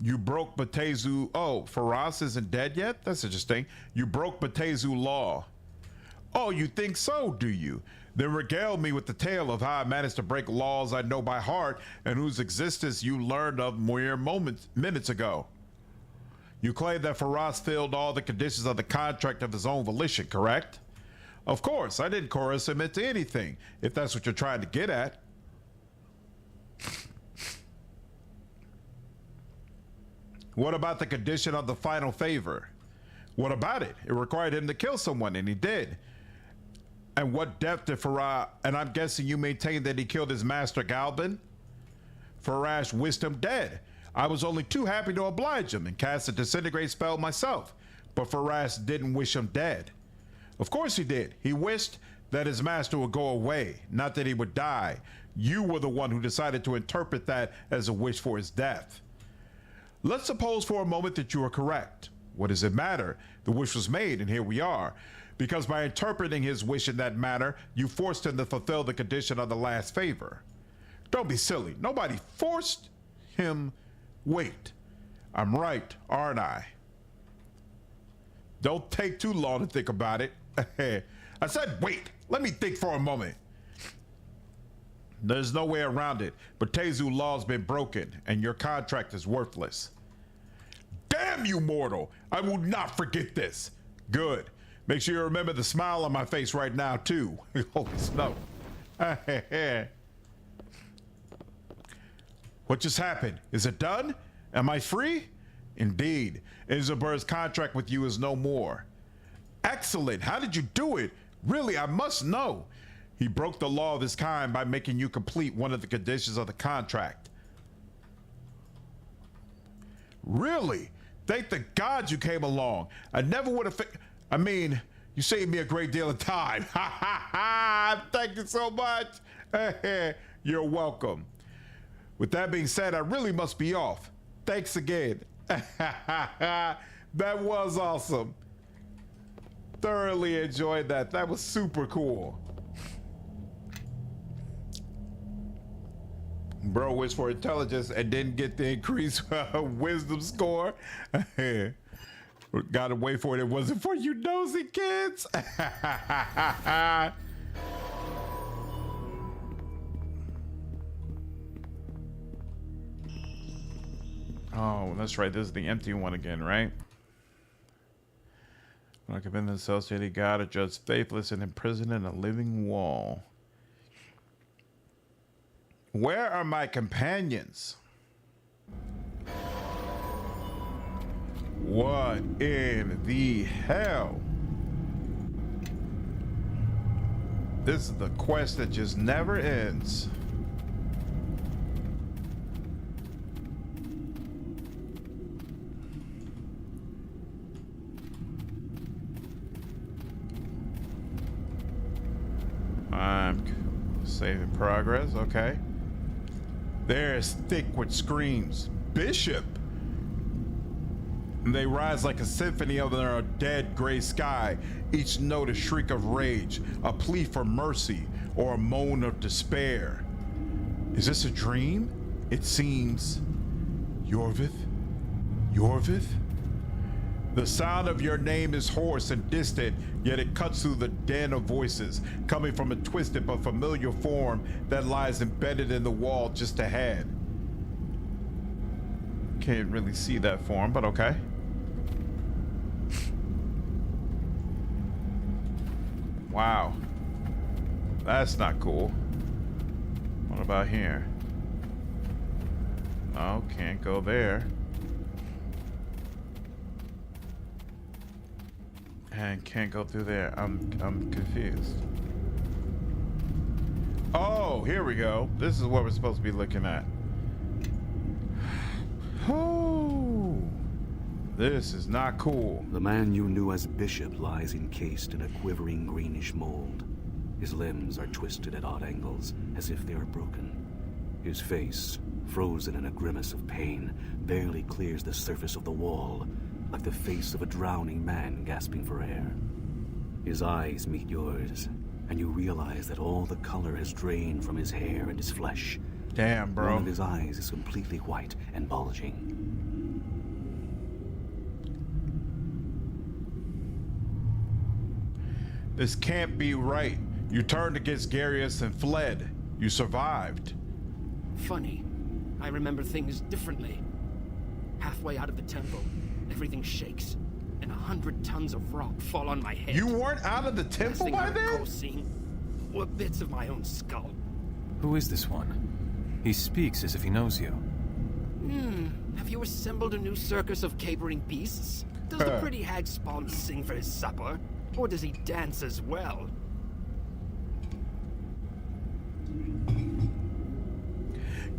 You broke Batezu. Oh, Faraz isn't dead yet? That's interesting. You broke Batezu law. Oh, you think so, do you? Then regale me with the tale of how I managed to break laws I know by heart and whose existence you learned of mere minutes ago. You claim that Faraz filled all the conditions of the contract of his own volition, correct? Of course, I didn't coerce him into anything, if that's what you're trying to get at. What about the condition of the final favor? What about it? It required him to kill someone, and he did. And what death did Faraz... And I'm guessing you maintain that he killed his master, Galban? Faraz wished him dead. I was only too happy to oblige him and cast a disintegrate spell myself. But Faraz didn't wish him dead. Of course he did. He wished that his master would go away, not that he would die. You were the one who decided to interpret that as a wish for his death. Let's suppose for a moment that you are correct. What does it matter? The wish was made, and here we are. Because by interpreting his wish in that manner, you forced him to fulfill the condition of the last favor. Don't be silly. Nobody forced him. Wait. I'm right, aren't I? Don't take too long to think about it. I said wait. Let me think for a moment. There's no way around it. But Tezu law's been broken, and your contract is worthless. Damn you, mortal! I will not forget this. Good. Make sure you remember the smile on my face right now, too. Holy snow. What just happened? Is it done? Am I free? Indeed. Isaber's contract with you is no more. Excellent. How did you do it? Really, I must know. He broke the law of his kind by making you complete one of the conditions of the contract. Really? Thank the gods you came along. I never would have... I mean, you saved me a great deal of time. Ha ha ha! Thank you so much. You're welcome. With that being said, I really must be off. Thanks again. That was awesome. Thoroughly enjoyed that. That was super cool. Bro wished for intelligence and didn't get the increased wisdom score. Gotta wait for it. It wasn't for you nosy kids. Oh, that's right. This is the empty one again, right? When I have been associated God, a judge faithless and imprisoned in a living wall. Where are my companions? What in the hell? This is the quest that just never ends. I'm saving progress, okay. There's thick with screams. Bishop! And they rise like a symphony over a dead gray sky. Each note a shriek of rage, a plea for mercy, or a moan of despair. Is this a dream? It seems. Yorvith? Yorvith? The sound of your name is hoarse and distant, yet it cuts through the din of voices, coming from a twisted but familiar form that lies embedded in the wall just ahead. Can't really see that form, but okay. Wow. That's not cool. What about here? Oh, can't go there. And can't go through there. I'm confused. Oh, here we go. This is what we're supposed to be looking at. Oh, this is not cool. The man you knew as Bishop lies encased in a quivering greenish mold. His limbs are twisted at odd angles, as if they are broken. His face, frozen in a grimace of pain, barely clears the surface of the wall, like the face of a drowning man gasping for air. His eyes meet yours, and you realize that all the color has drained from his hair and his flesh. Damn, bro. One of his eyes is completely white and bulging. This can't be right. You turned against Garius and fled. You survived. Funny. I remember things differently. Halfway out of the temple, everything shakes, and 100 tons of rock fall on my head. You weren't out of the temple by then? Were bits of my own skull. Who is this one? He speaks as if he knows you. Have you assembled a new circus of capering beasts? Does the pretty hag spawn sing for his supper? Or does he dance as well?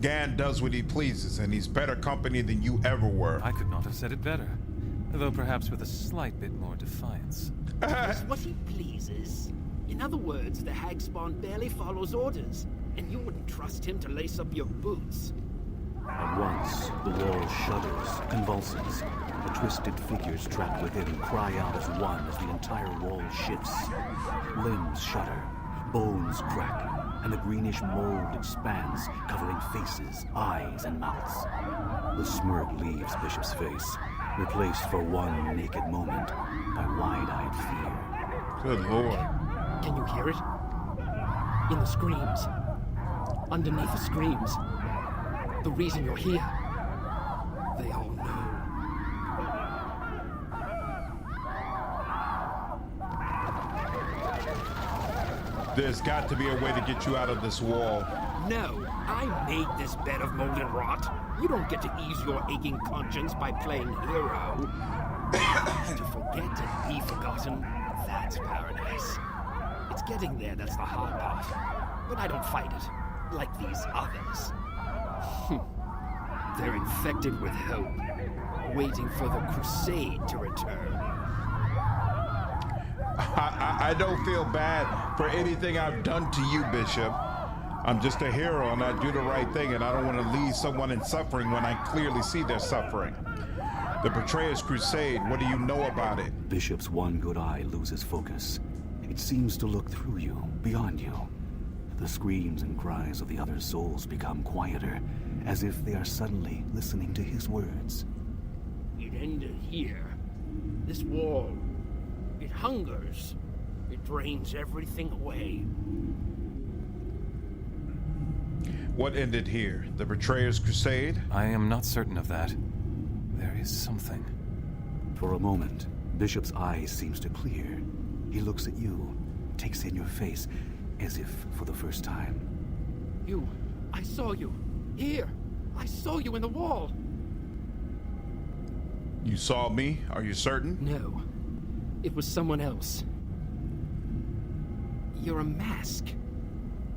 Gan does what he pleases, and he's better company than you ever were. I could not have said it better, though perhaps with a slight bit more defiance. Does what he pleases? In other words, the hag spawn barely follows orders, and you wouldn't trust him to lace up your boots. At once, the wall shudders, convulses. The twisted figures trapped within cry out as one as the entire wall shifts. Limbs shudder, bones crack, and the greenish mold expands, covering faces, eyes, and mouths. The smirk leaves Bishop's face, replaced for one naked moment by wide-eyed fear. Good lord. Can you hear it? In the screams. Underneath the screams. The reason you're here. They all know. There's got to be a way to get you out of this wall. No, I made this bed of molten rot. You don't get to ease your aching conscience by playing hero. To forget and be forgotten, that's paradise. It's getting there that's the hard part. But I don't fight it, like these others. They're infected with hope, waiting for the crusade to return. I don't feel bad for anything I've done to you, Bishop. I'm just a hero and I do the right thing, and I don't want to leave someone in suffering when I clearly see their suffering. The Betrayer's Crusade, what do you know about it? Bishop's one good eye loses focus. It seems to look through you, beyond you. The screams and cries of the other souls become quieter, as if they are suddenly listening to his words. It ended here. This wall. It hungers. It drains everything away. What ended here? The Betrayer's Crusade? I am not certain of that. There is something. For a moment, Bishop's eyes seems to clear. He looks at you, takes in your face, as if for the first time. You. I saw you. Here. I saw you in the wall. You saw me? Are you certain? No. It was someone else. You're a mask.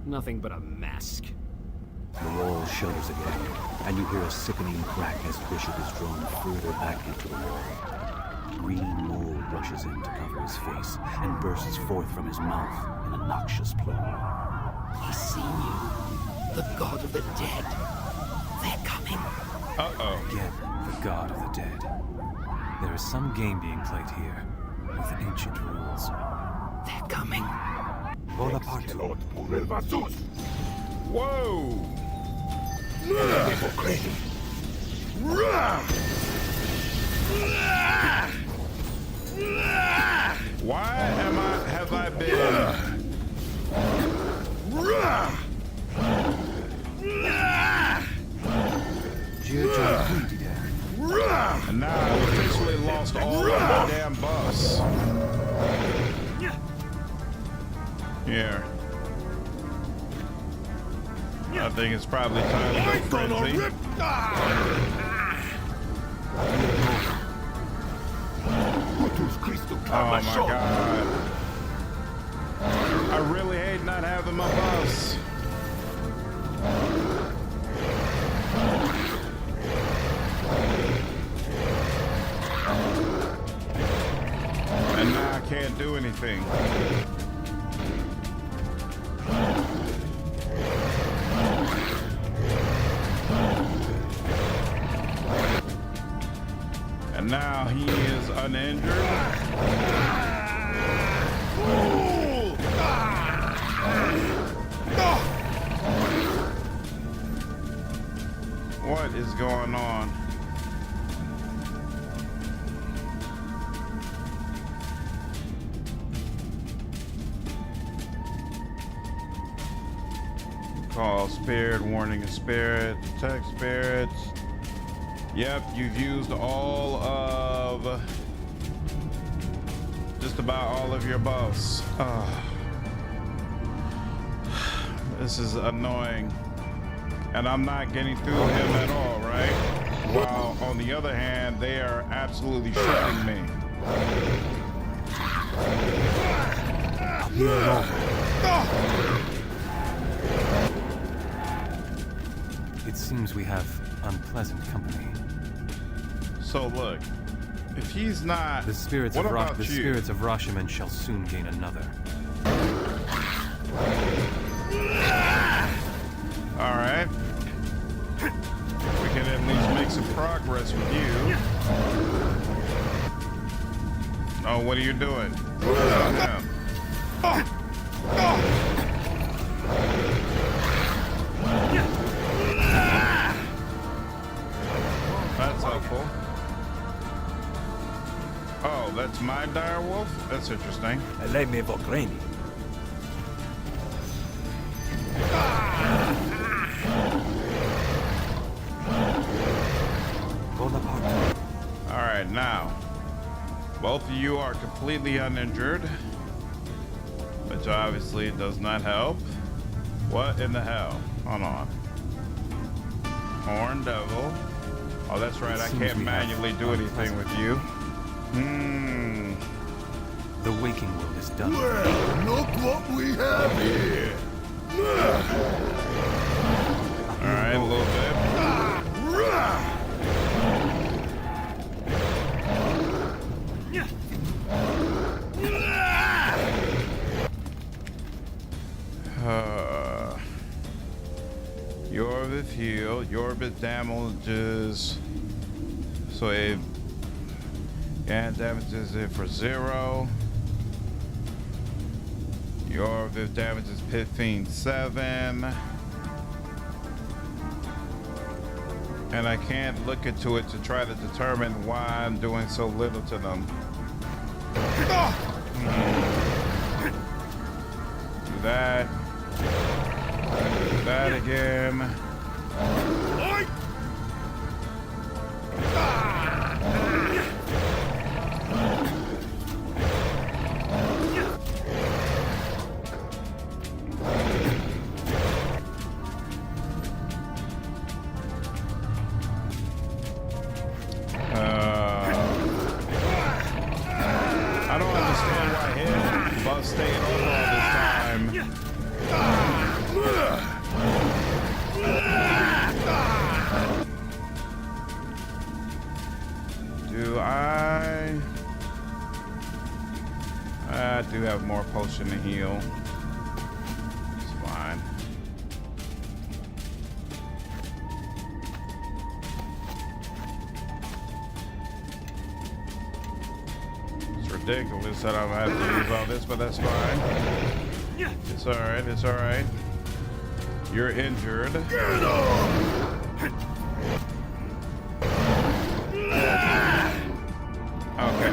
Nothing but a mask. The wall shudders again, and you hear a sickening crack as Bishop is drawn further back into the wall. Green mold rushes in to cover his face and bursts forth from his mouth in a noxious plume. He's seen you. The god of the dead. They're coming. Uh-oh. Again, the god of the dead. There is some game being played here, with ancient rules. They're coming. Bonaparte. Whoa! Why have I been... And now I've officially lost all of my damn buffs. Here. I think it's probably time to go frenzy. Oh my god. I really hate not having my buffs. And now I can't do anything. And now he is uninjured. What is going on? Call spirit, warning a spirit, detect spirits. Yep, you've used all of, just about all of your buffs. This is annoying. And I'm not getting through him at all, right? While on the other hand, they are absolutely shredding me. It seems we have unpleasant company. So look, if he's not, The spirits what of about the you? spirits of Rashomon shall soon gain another. All right. We can at least make some progress with you. Oh, what are you doing? Yeah. That's helpful. Oh, that's my direwolf? That's interesting. Lei mi vokreni. Bonaparte. All right, now, both of you are completely uninjured, which obviously does not help. What in the hell? Hold on. Horn Devil. Oh, that's right. I seems can't we have manually do anything with you. The waking world is done. Look what we have here! All right, a little bit. Your bit heal, your bit damages. So it damages it for 0. Your this damage is Pit Fiend 7. And I can't look into it to try to determine why I'm doing so little to them. Do that. Do that again. I don't understand why him Buzz staying over all this time. I do have more potion to heal. It's fine. It's ridiculous that I'm gonna have to use all this, but that's fine. It's alright, it's alright. You're injured. Okay.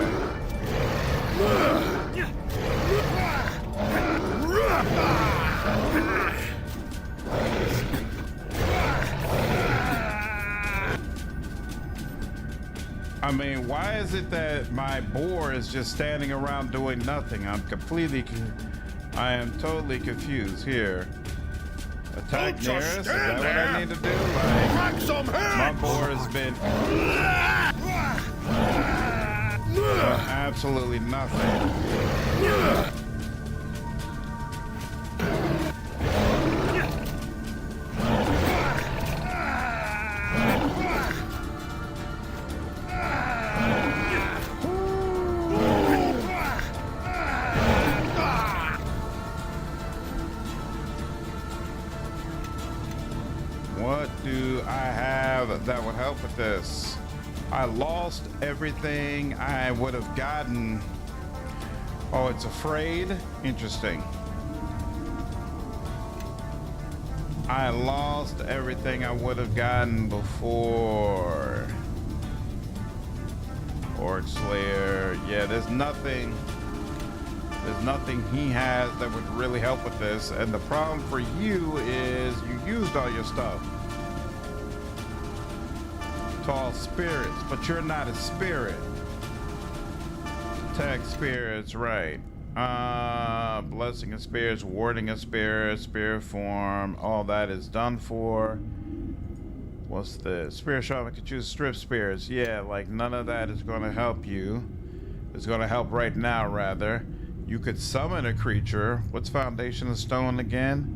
I mean, why is it that my boar is just standing around doing nothing? I am totally confused here. Attack nearest? Is that what I need to do? Like, my boar has been absolutely nothing. What do I have that would help with this? I lost everything I would have gotten. Oh, it's afraid? Interesting. I lost everything I would have gotten before. Orc Slayer. Yeah, there's nothing he has that would really help with this. And the problem for you is you used all your stuff. Tall spirits, but you're not a spirit. Attack spirits, right. Blessing of spirits, warding of spirits, spirit form, all that is done for. What's this? Spirit shaman can choose strip spirits. Yeah, like none of that is going to help you. It's going to help right now, rather. You could summon a creature. What's Foundation of Stone again?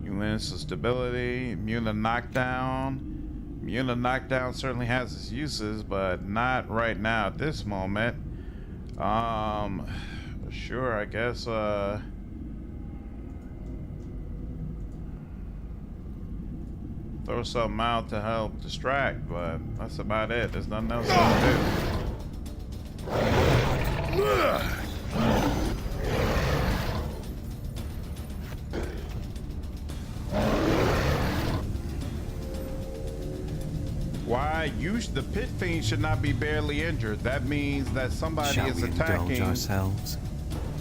You lose stability, immune to knockdown. Immune to knockdown certainly has its uses, but not right now at this moment. Sure, I guess, throw something out to help distract, but that's about it. There's nothing else to do. Why? The Pit Fiend should not be barely injured. That means that somebody Shall is we attacking. indulge ourselves?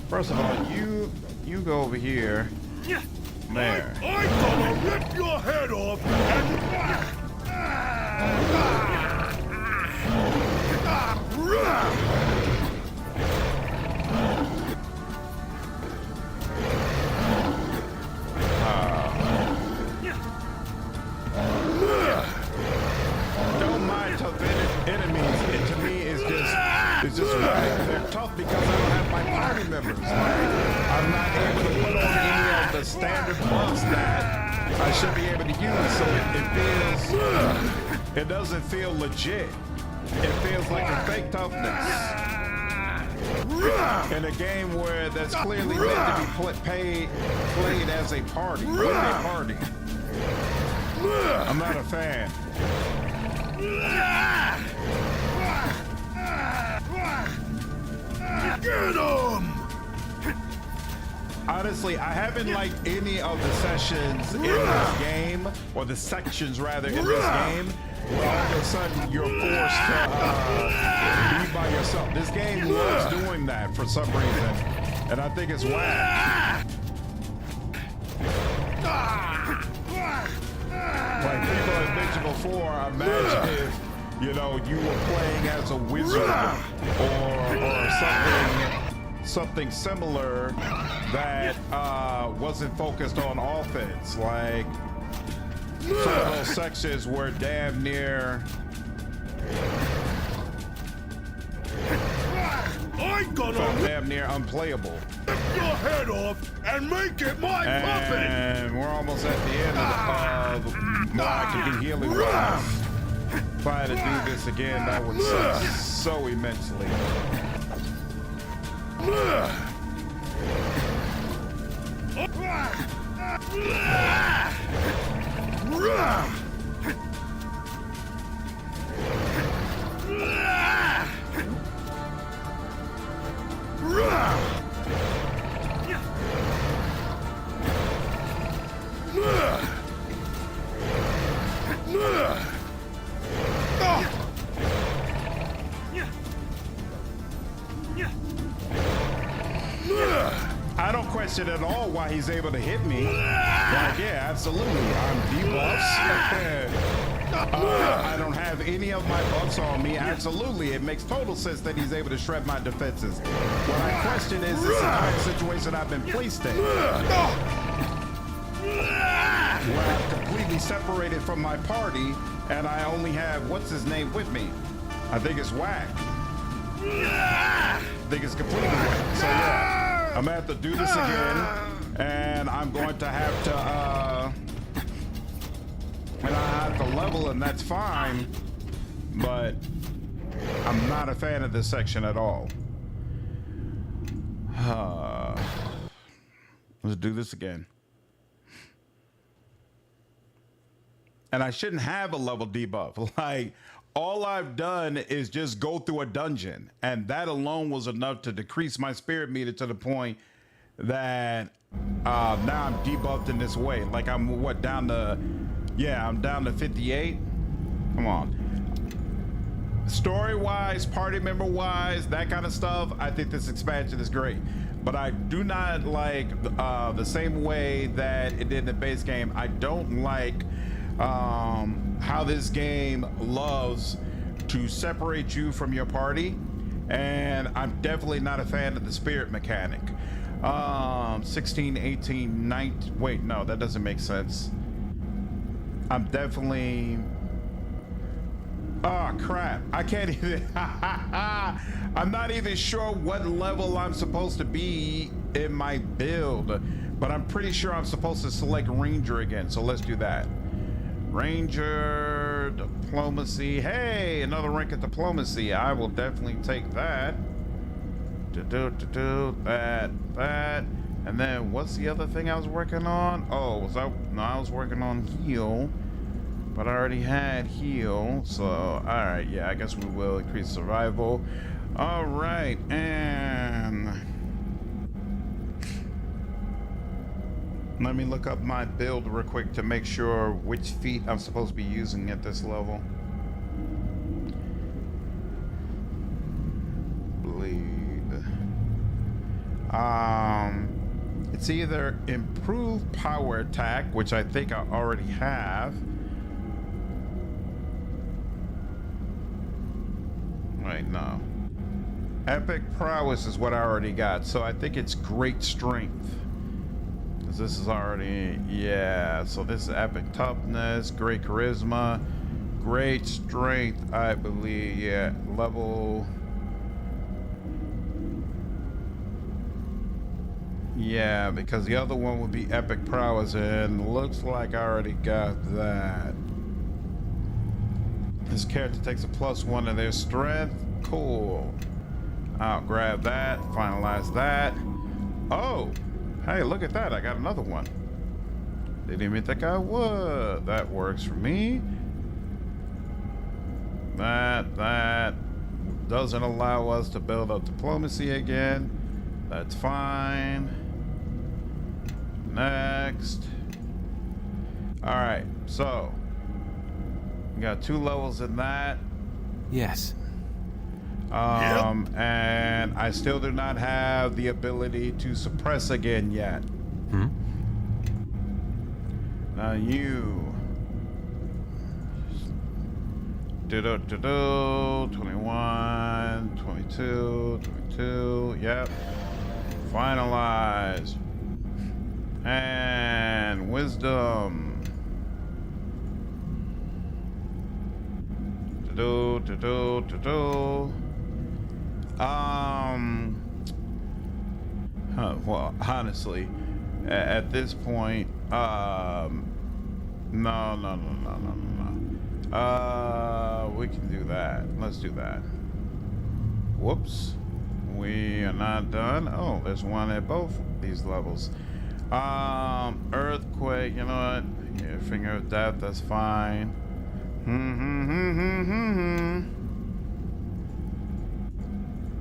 First of all, you go over here. There. I'm gonna rip your head off Don't mind tough enemies. It to me is just right. They're tough because I don't have my party members. I'm not able to put on any of the standard buffs that I should be able to use, so it doesn't feel legit. It feels like a fake toughness. In a game where that's clearly meant to be played as a party. With a party. I'm not a fan. Get him! honestly, I haven't liked any of the sessions in this game, or the sections rather in this game, where all of a sudden you're forced to be by yourself. This game loves doing that for some reason, and I think it's whack. Like people have mentioned before, imagine if, you know, you were playing as a wizard or something similar that wasn't focused on offense. Like some of those sections were damn near. Damn near unplayable. Rip your head off and make it my puppet! And we're almost at the end of what I can do healing wise. If I had to do this again, that would suck so immensely. I don't question at all why he's able to hit me. Like, yeah, absolutely. I'm debuffs. I don't have any of my buffs on me. Absolutely. It makes total sense that he's able to shred my defenses. What I question is this entire situation I've been placed in, where I'm completely separated from my party and I only have, what's his name, with me. I think it's whack. I think it's completely whack. So yeah, I'm gonna have to do this again, and I'm going to have to and I have to level, and that's fine, but I'm not a fan of this section at all. Let's do this again. And I shouldn't have a level debuff. Like, all I've done is just go through a dungeon, and that alone was enough to decrease my spirit meter to the point that now I'm debuffed in this way. Like, I'm what, down to, yeah, I'm down to 58. Come on. Story-wise, party member-wise, that kind of stuff, I think this expansion is great. But I do not like the same way that it did in the base game. I don't like how this game loves to separate you from your party, and I'm definitely not a fan of the spirit mechanic. 16, 18, 19, wait, no, that doesn't make sense. I'm definitely, oh crap, I can't even I'm not even sure what level I'm supposed to be in my build, but I'm pretty sure I'm supposed to select Ranger again, so let's do that. Ranger, diplomacy. Hey, another rank of diplomacy. I will definitely take that. That. And then what's the other thing I was working on? Oh, I was working on heal, but I already had heal. So, all right, yeah, I guess we will increase survival. All right, and let me look up my build real quick to make sure which feat I'm supposed to be using at this level. Bleed. It's either improved power attack, which I think I already have. Wait, no. Epic prowess is what I already got, so I think it's great strength. This is already, yeah, so this is epic toughness, great charisma, great strength, I believe, yeah, level, yeah, because the other one would be epic prowess, and looks like I already got that. This character takes a +1 of their strength, cool. I'll grab that, finalize that. Oh! Hey, look at that. I got another one. Didn't even think I would. That works for me. That doesn't allow us to build up diplomacy again. That's fine. next. All right, so we got 2 levels in that. Yes. And I still do not have the ability to suppress again yet. Now you 21, 22, yep. Finalize. And wisdom. Well, honestly, at this point, no. We can do that. Let's do that. Whoops. We are not done. Oh, there's one at both these levels. Earthquake, you know what? Yeah, finger of death, that's fine.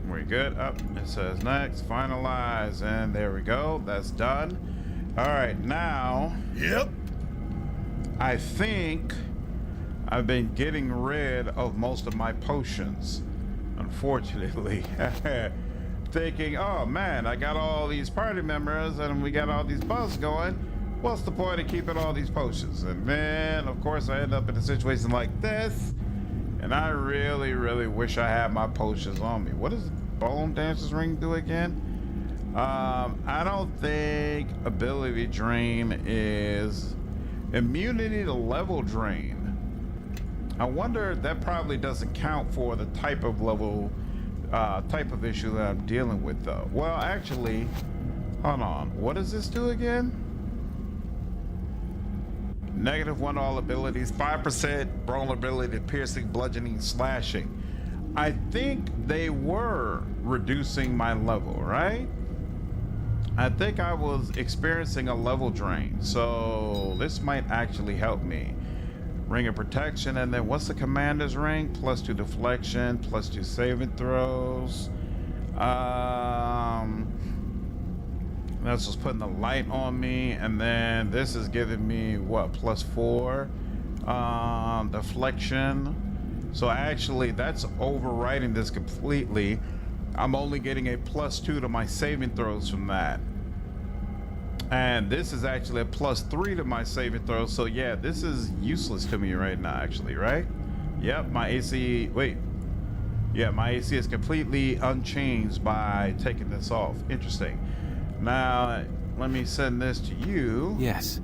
We're good. Up, it says next, finalize, and there we go. That's done. All right, now. Yep. I think I've been getting rid of most of my potions, unfortunately. Thinking, oh man, I got all these party members and we got all these buffs going. What's the point of keeping all these potions? And then, of course, I end up in a situation like this. And I really, really wish I had my potions on me. What does Bone Dancer's Ring do again? I don't think ability drain is immunity to level drain. I wonder, that probably doesn't count for the type of level, type of issue that I'm dealing with though. Well, actually, hold on. What does this do again? -1 all abilities, 5% vulnerability to piercing, bludgeoning, slashing. I think they were reducing my level, right? I think I was experiencing a level drain, so this might actually help me. Ring of protection, and then what's the commander's ring? +2 deflection, +2 saving throws. That's just putting the light on me, and then this is giving me what, +4 deflection. So actually that's overriding this completely. I'm only getting a +2 to my saving throws from that. And this is actually a +3 to my saving throws. So yeah, this is useless to me right now, actually, right? Yep, my AC, wait. Yeah, my AC is completely unchanged by taking this off. Interesting. Now, let me send this to you. Yes.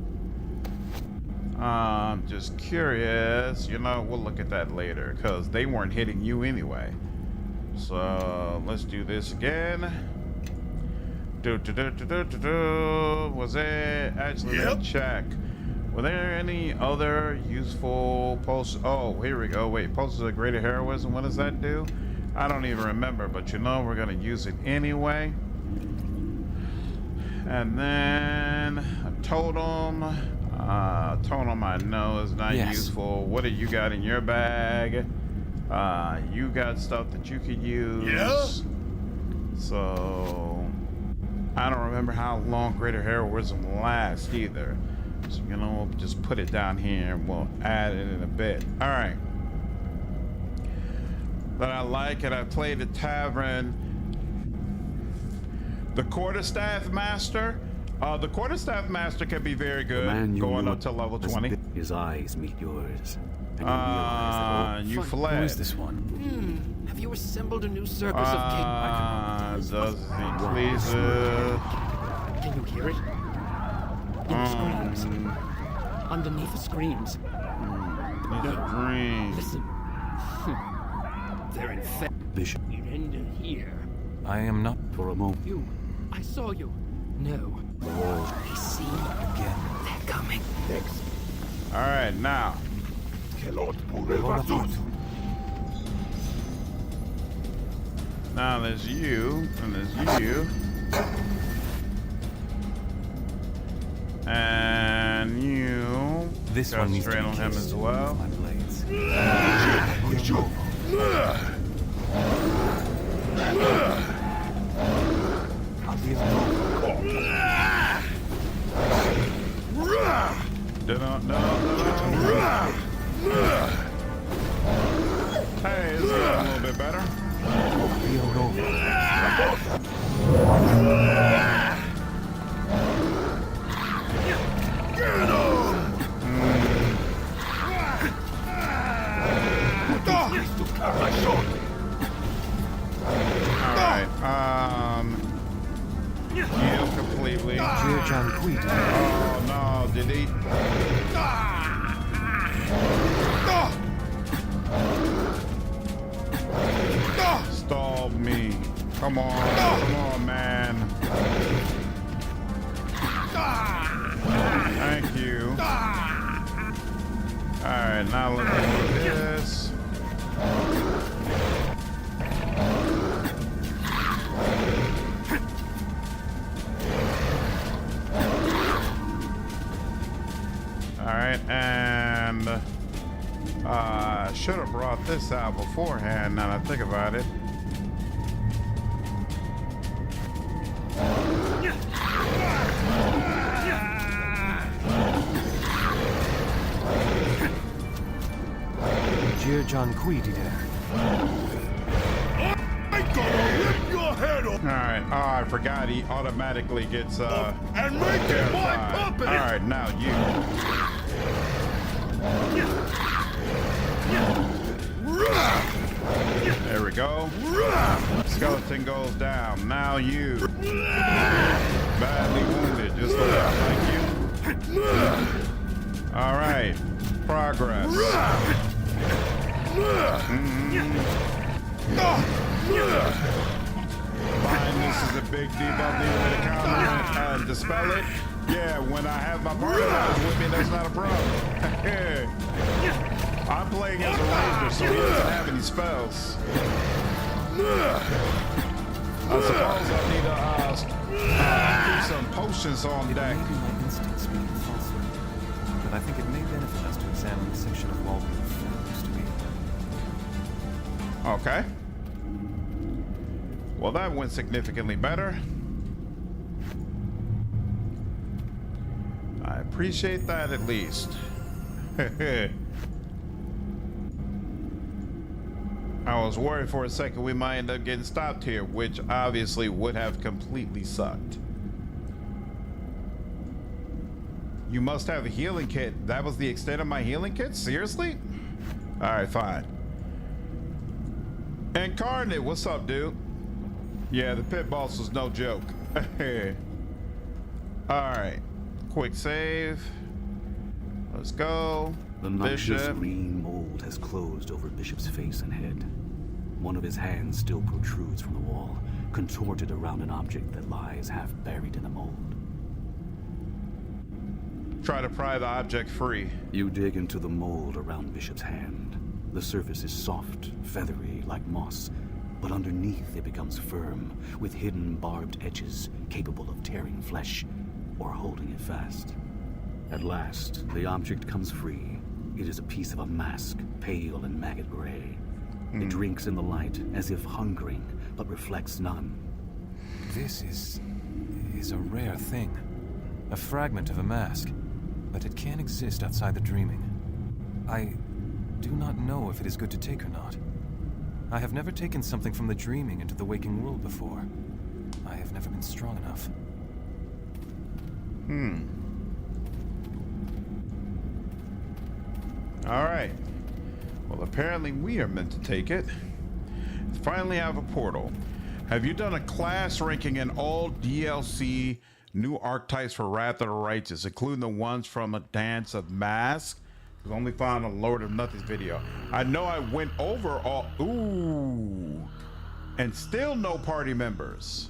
Just curious. You know, we'll look at that later because they weren't hitting you anyway. So let's do this again. Was it actually? Let me check. Were there any other useful posts? Oh, here we go. Wait, posters of greater heroism. What does that do? I don't even remember, but you know we're gonna use it anyway. And then a totem. Totem I know is not useful. What do you got in your bag? You got stuff that you could use. Yeah. So I don't remember how long greater heroism lasts either. So you know, we'll just put it down here and we'll add it in a bit. All right. But I like it. I played the tavern. The quarterstaff master. The quarterstaff master can be very good, going up to level 20. His eyes meet yours. And you realize that you fled. Who is this one? Have you assembled a new circus of king? Does he please? Can you hear it? In the screams. Underneath the screams. No. Dream. Listen. They're infected. Bishop. It ended here. I am not. For a moment. You. I saw you. No. I see. Again. They're coming. Next. All right, now. Now there's you, and there's you. And you. This got one needs to straight be on him kissed as well. with my blades. I'll be alone. Hey, this is a little bit better. Reeled over. Heal completely. Oh no, did he? Stall me. Come on, man. Thank you. Alright, now let's do this. Alright, and should have brought this out beforehand now that I think about it. Alright, I forgot he automatically gets And make it my puppet! Alright, now you. There we go. Skeleton goes down. Now you. Badly wounded, just like you. Alright. Progress. Fine, this is a big debuff needed to counter it and dispel it. Yeah, when I have my party members with me, that's not a problem. I'm playing as a ranger, so he doesn't have any spells. I suppose I need to keep some potions on deck. Maybe my instincts speak falsely, but I think it may benefit us to examine the section of wall that used to be. Okay. Well, that went significantly better. I appreciate that at least. I was worried for a second we might end up getting stopped here, which obviously would have completely sucked. You must have a healing kit. That was the extent of my healing kit? Seriously? Alright, fine. Incarnate, what's up, dude? Yeah, the pit boss was no joke. Alright. Quick save. Let's go. The noxious Bishop. green mold has closed over Bishop's face and head. One of his hands still protrudes from the wall, contorted around an object that lies half buried in the mold. Try to pry the object free. You dig into the mold around Bishop's hand. The surface is soft, feathery, like moss, but underneath it becomes firm, with hidden barbed edges capable of tearing flesh or holding it fast. At last, the object comes free. It is a piece of a mask, pale and maggot gray. It drinks in the light, as if hungering, but reflects none. This is a rare thing. A fragment of a mask, but it can exist outside the dreaming. I do not know if it is good to take or not. I have never taken something from the dreaming into the waking world before. I have never been strong enough. All right. Well, apparently we are meant to take it. Finally have a portal. Have you done a class ranking in all DLC new archetypes for Wrath of the Righteous, including the ones from A Dance of Mask? I've only found a Lord of Nothing's video. I know I went over all... Ooh. And still no party members.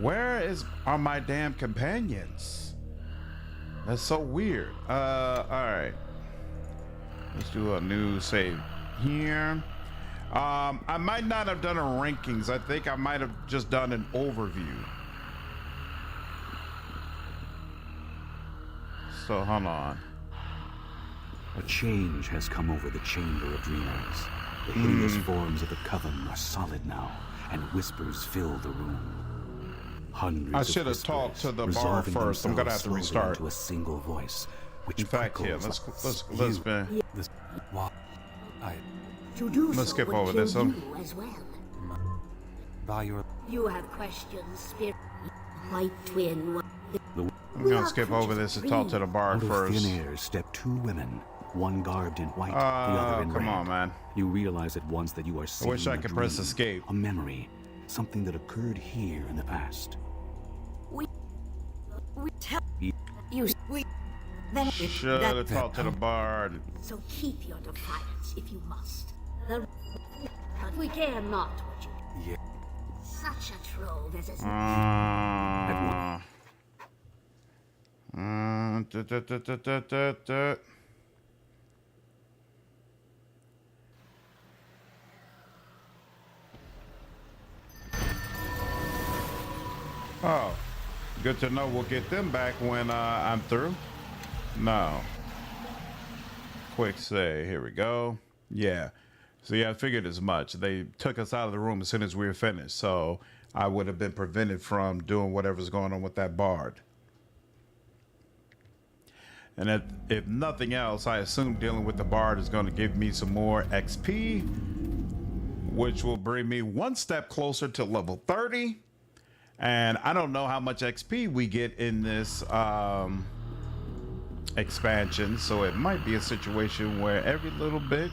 Where are my damn companions? That's so weird. All right. Let's do a new save here. I might not have done a rankings. I think I might have just done an overview. So hold on. A change has come over the Chamber of Dreamers. The hideous forms of the Coven are solid now, and whispers fill the room. Hundreds I should of have talked whispers, to the bar resolving first. I'm gonna have themselves to slowly restart. into a single voice, which In fact, yeah, echoes. let's man. This. Why? To do Let's so skip would over kill this one. you as well. By your. You have questions, Spirit. White Twin. I'm gonna skip over this and talk to the bar Out of first. thin air step two women, one garbed in white, the other in red. Come on, man. You realize at once that you are seeing wish I a could press dream, escape. a memory, something that occurred here in the past. We tell you. Then Should have talked to the bar. So keep your defiance if you must. But we care not what you. Yeah. Such a troll this is. Da. Oh, good to know. We'll get them back when I'm through. No. Quick say. Here we go. Yeah. So yeah, I figured as much. They took us out of the room as soon as we were finished, so I would have been prevented from doing whatever's going on with that bard. And if nothing else, I assume dealing with the bard is going to give me some more XP, which will bring me one step closer to level 30. And I don't know how much XP we get in this expansion, so it might be a situation where every little bit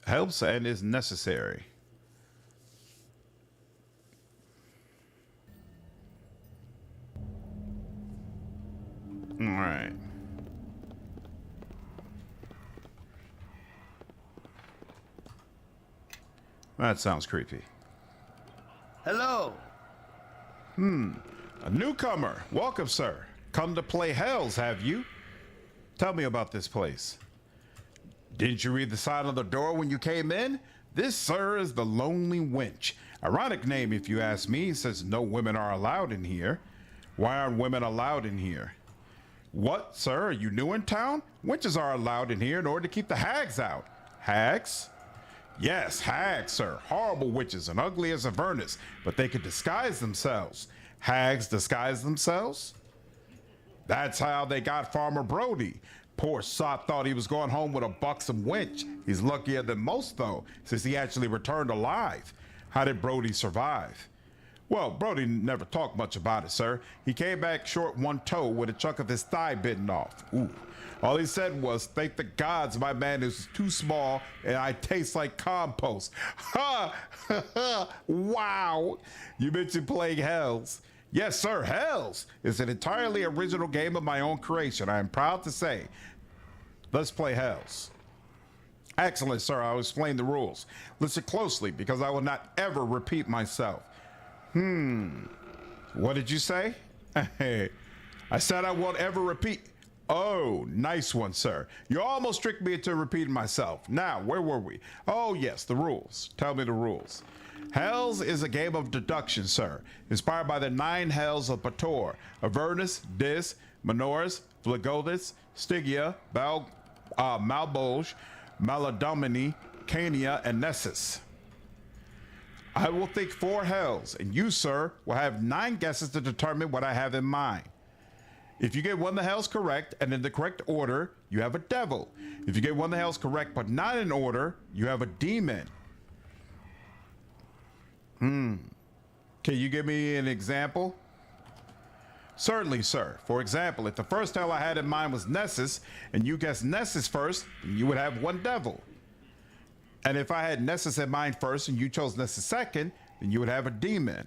helps and is necessary. All right. That sounds creepy. Hello. A newcomer. Welcome, sir. Come to play Hells, have you? Tell me about this place. Didn't you read the sign on the door when you came in? This, sir, is the Lonely Wench. Ironic name, if you ask me, since no women are allowed in here. Why aren't women allowed in here? What, sir? Are you new in town? Wenches are allowed in here in order to keep the hags out. Hags? Yes, hags, sir. Horrible witches and ugly as a furnace, but they could disguise themselves. Hags disguise themselves? That's how they got Farmer Brody. Poor sot thought he was going home with a buxom wench. He's luckier than most, though, since he actually returned alive. How did Brody survive? Well, Brody never talked much about it, sir. He came back short one toe with a chunk of his thigh bitten off. Ooh. All he said was, thank the gods my man is too small and I taste like compost. Ha! Wow! You mentioned playing Hells. Yes, sir, Hells is an entirely original game of my own creation, I am proud to say. Let's play Hells. Excellent, sir. I'll explain the rules. Listen closely, because I will not ever repeat myself. What did you say? I said I won't ever repeat. Oh, nice one, sir. You almost tricked me into repeating myself. Now, where were we? Oh, yes, the rules. Tell me the rules. Hells is a game of deduction, sir, inspired by the 9 hells of Pator: Avernus, Dis, Menoris, Phlegotis, Stygia, Malbolge, Maladomini, Cania, and Nessus. I will think 4 hells, and you, sir, will have 9 guesses to determine what I have in mind. If you get one of the hells correct and in the correct order, you have a devil. If you get one of the hells correct but not in order, you have a demon. Can you give me an example? Certainly, sir. For example, if the first hell I had in mind was Nessus, and you guessed Nessus first, then you would have 1 devil. And if I had Nessus in mind first and you chose Nessus second, then you would have a demon.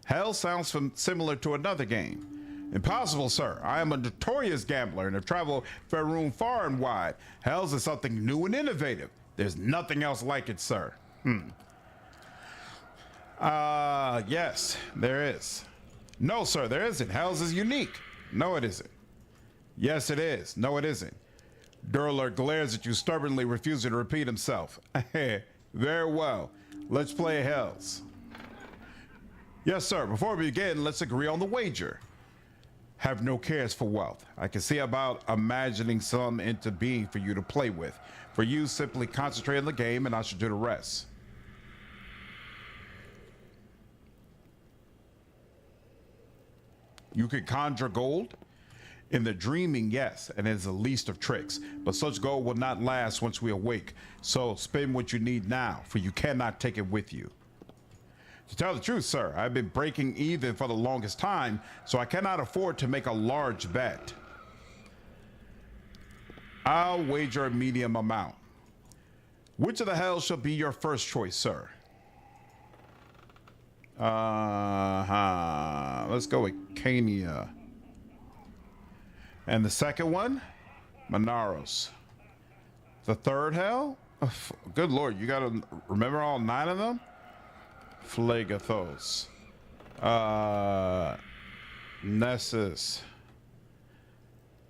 Hell sounds similar to another game. Impossible, sir. I am a notorious gambler and have traveled Faerun far and wide. Hells is something new and innovative. There's nothing else like it, sir. Yes, there is. No, sir, there isn't. Hells is unique. No, it isn't. Yes, it is. No, it isn't. Durler glares at you, stubbornly refusing to repeat himself. Very well. Let's play Hells. Yes, sir. Before we begin, let's agree on the wager. Have no cares for wealth. I can see about imagining some into being for you to play with. For you, simply concentrate on the game and I shall do the rest. You could conjure gold. In the dreaming, yes, and it's the least of tricks. But such gold will not last once we awake. So spend what you need now, for you cannot take it with you. To tell the truth, sir, I've been breaking even for the longest time, so I cannot afford to make a large bet. I'll wager a medium amount. Which of the hells shall be your first choice, sir? Let's go with Cania. And the second one, Monaros. The third hell? Oh, good lord, you gotta remember all 9 of them? Phlegathos. Nessus.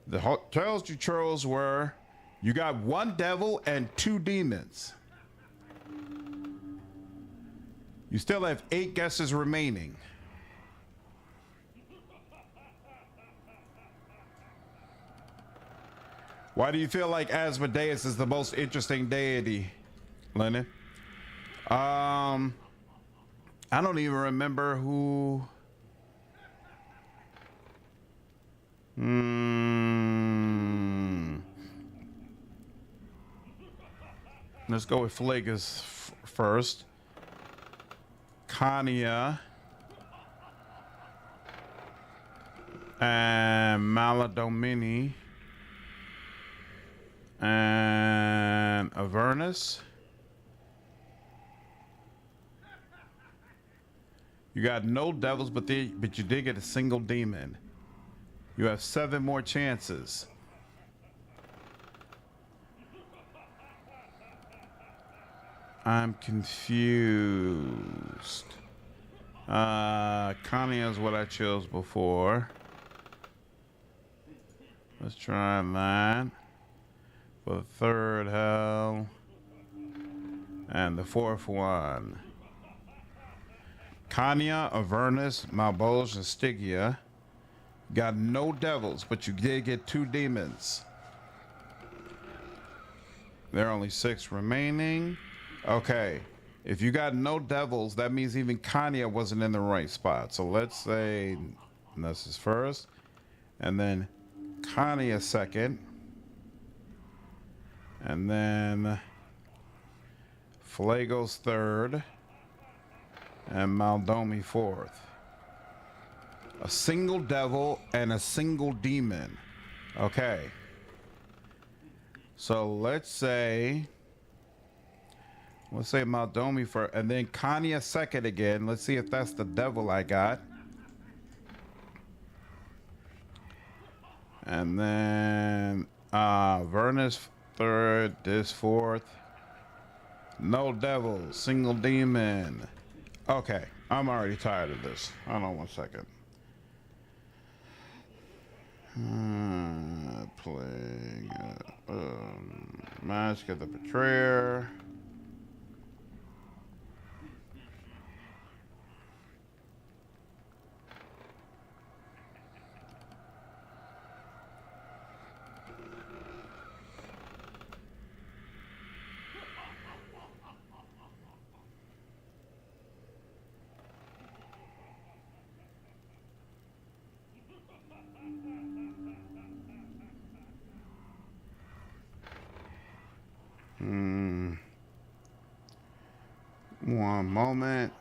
The hotels you chose were, you got 1 devil and 2 demons. You still have 8 guesses remaining. Why do you feel like Asmodeus is the most interesting deity, Lennon? I don't even remember who. Let's go with Phlegus first. Cania. And Maladomini. And Avernus. You got no devils, but you did get a single demon. You have 7 more chances. I'm confused. Cania is what I chose before. Let's try that. For the third hell. And the fourth one. Cania, Avernus, Malbolge, and Stygia. Got no devils, but you did get 2 demons. There are only 6 remaining. Okay. If you got no devils, that means even Cania wasn't in the right spot. So let's say Nessus first. And then Cania second. And then Phlegos third. And Maldomi fourth. A single devil and a single demon. Okay. So let's say Maldomi first, and then Cania second again. Let's see if that's the devil I got. And then Vernus third, this fourth. No devil, single demon. Okay, I'm already tired of this. Hold on 1 second. Playing Mask of the Betrayer. One moment.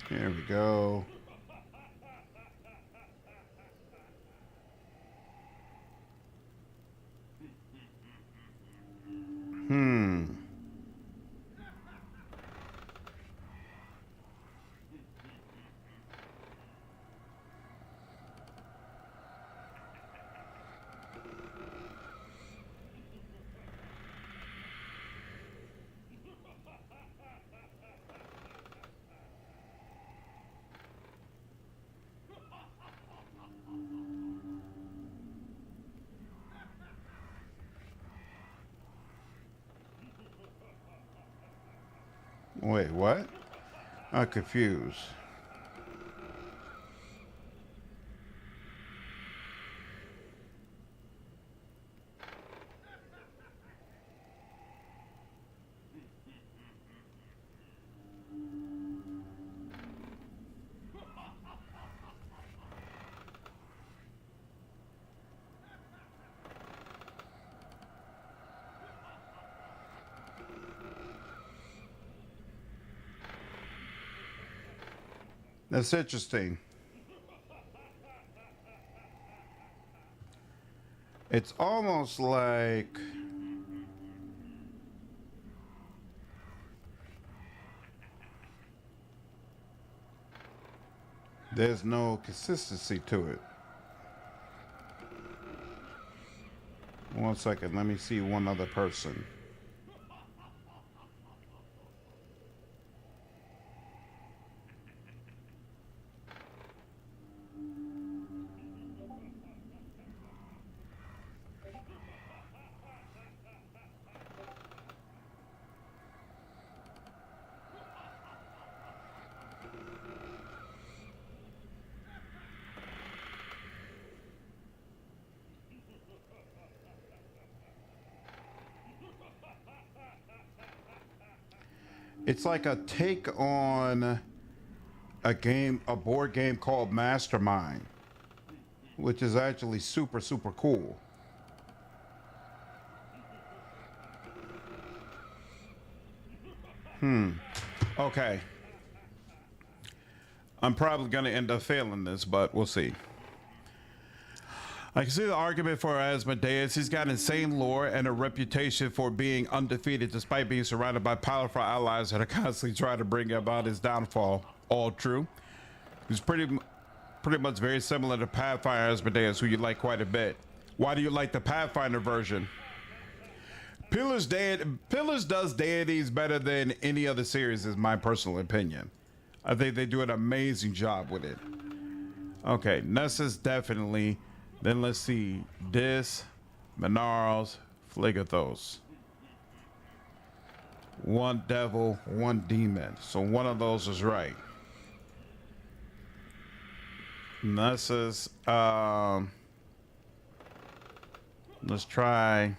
Here we go. Wait, what? I'm confused. That's interesting. It's almost like there's no consistency to it. One second, let me see one other person. It's like a take on a board game called Mastermind, which is actually super, super cool. Okay. I'm probably going to end up failing this, but we'll see. I can see the argument for Asmodeus. He's got insane lore and a reputation for being undefeated despite being surrounded by powerful allies that are constantly trying to bring about his downfall. All true. He's pretty much very similar to Pathfinder Asmodeus, who you like quite a bit. Why do you like the Pathfinder version? Pillars does deities better than any other series, is my personal opinion. I think they do an amazing job with it. Okay, Nessus definitely. Then let's see, Dis, Menarles, Phlegathos. One devil, one demon. So one of those is right. Nessus, let's try.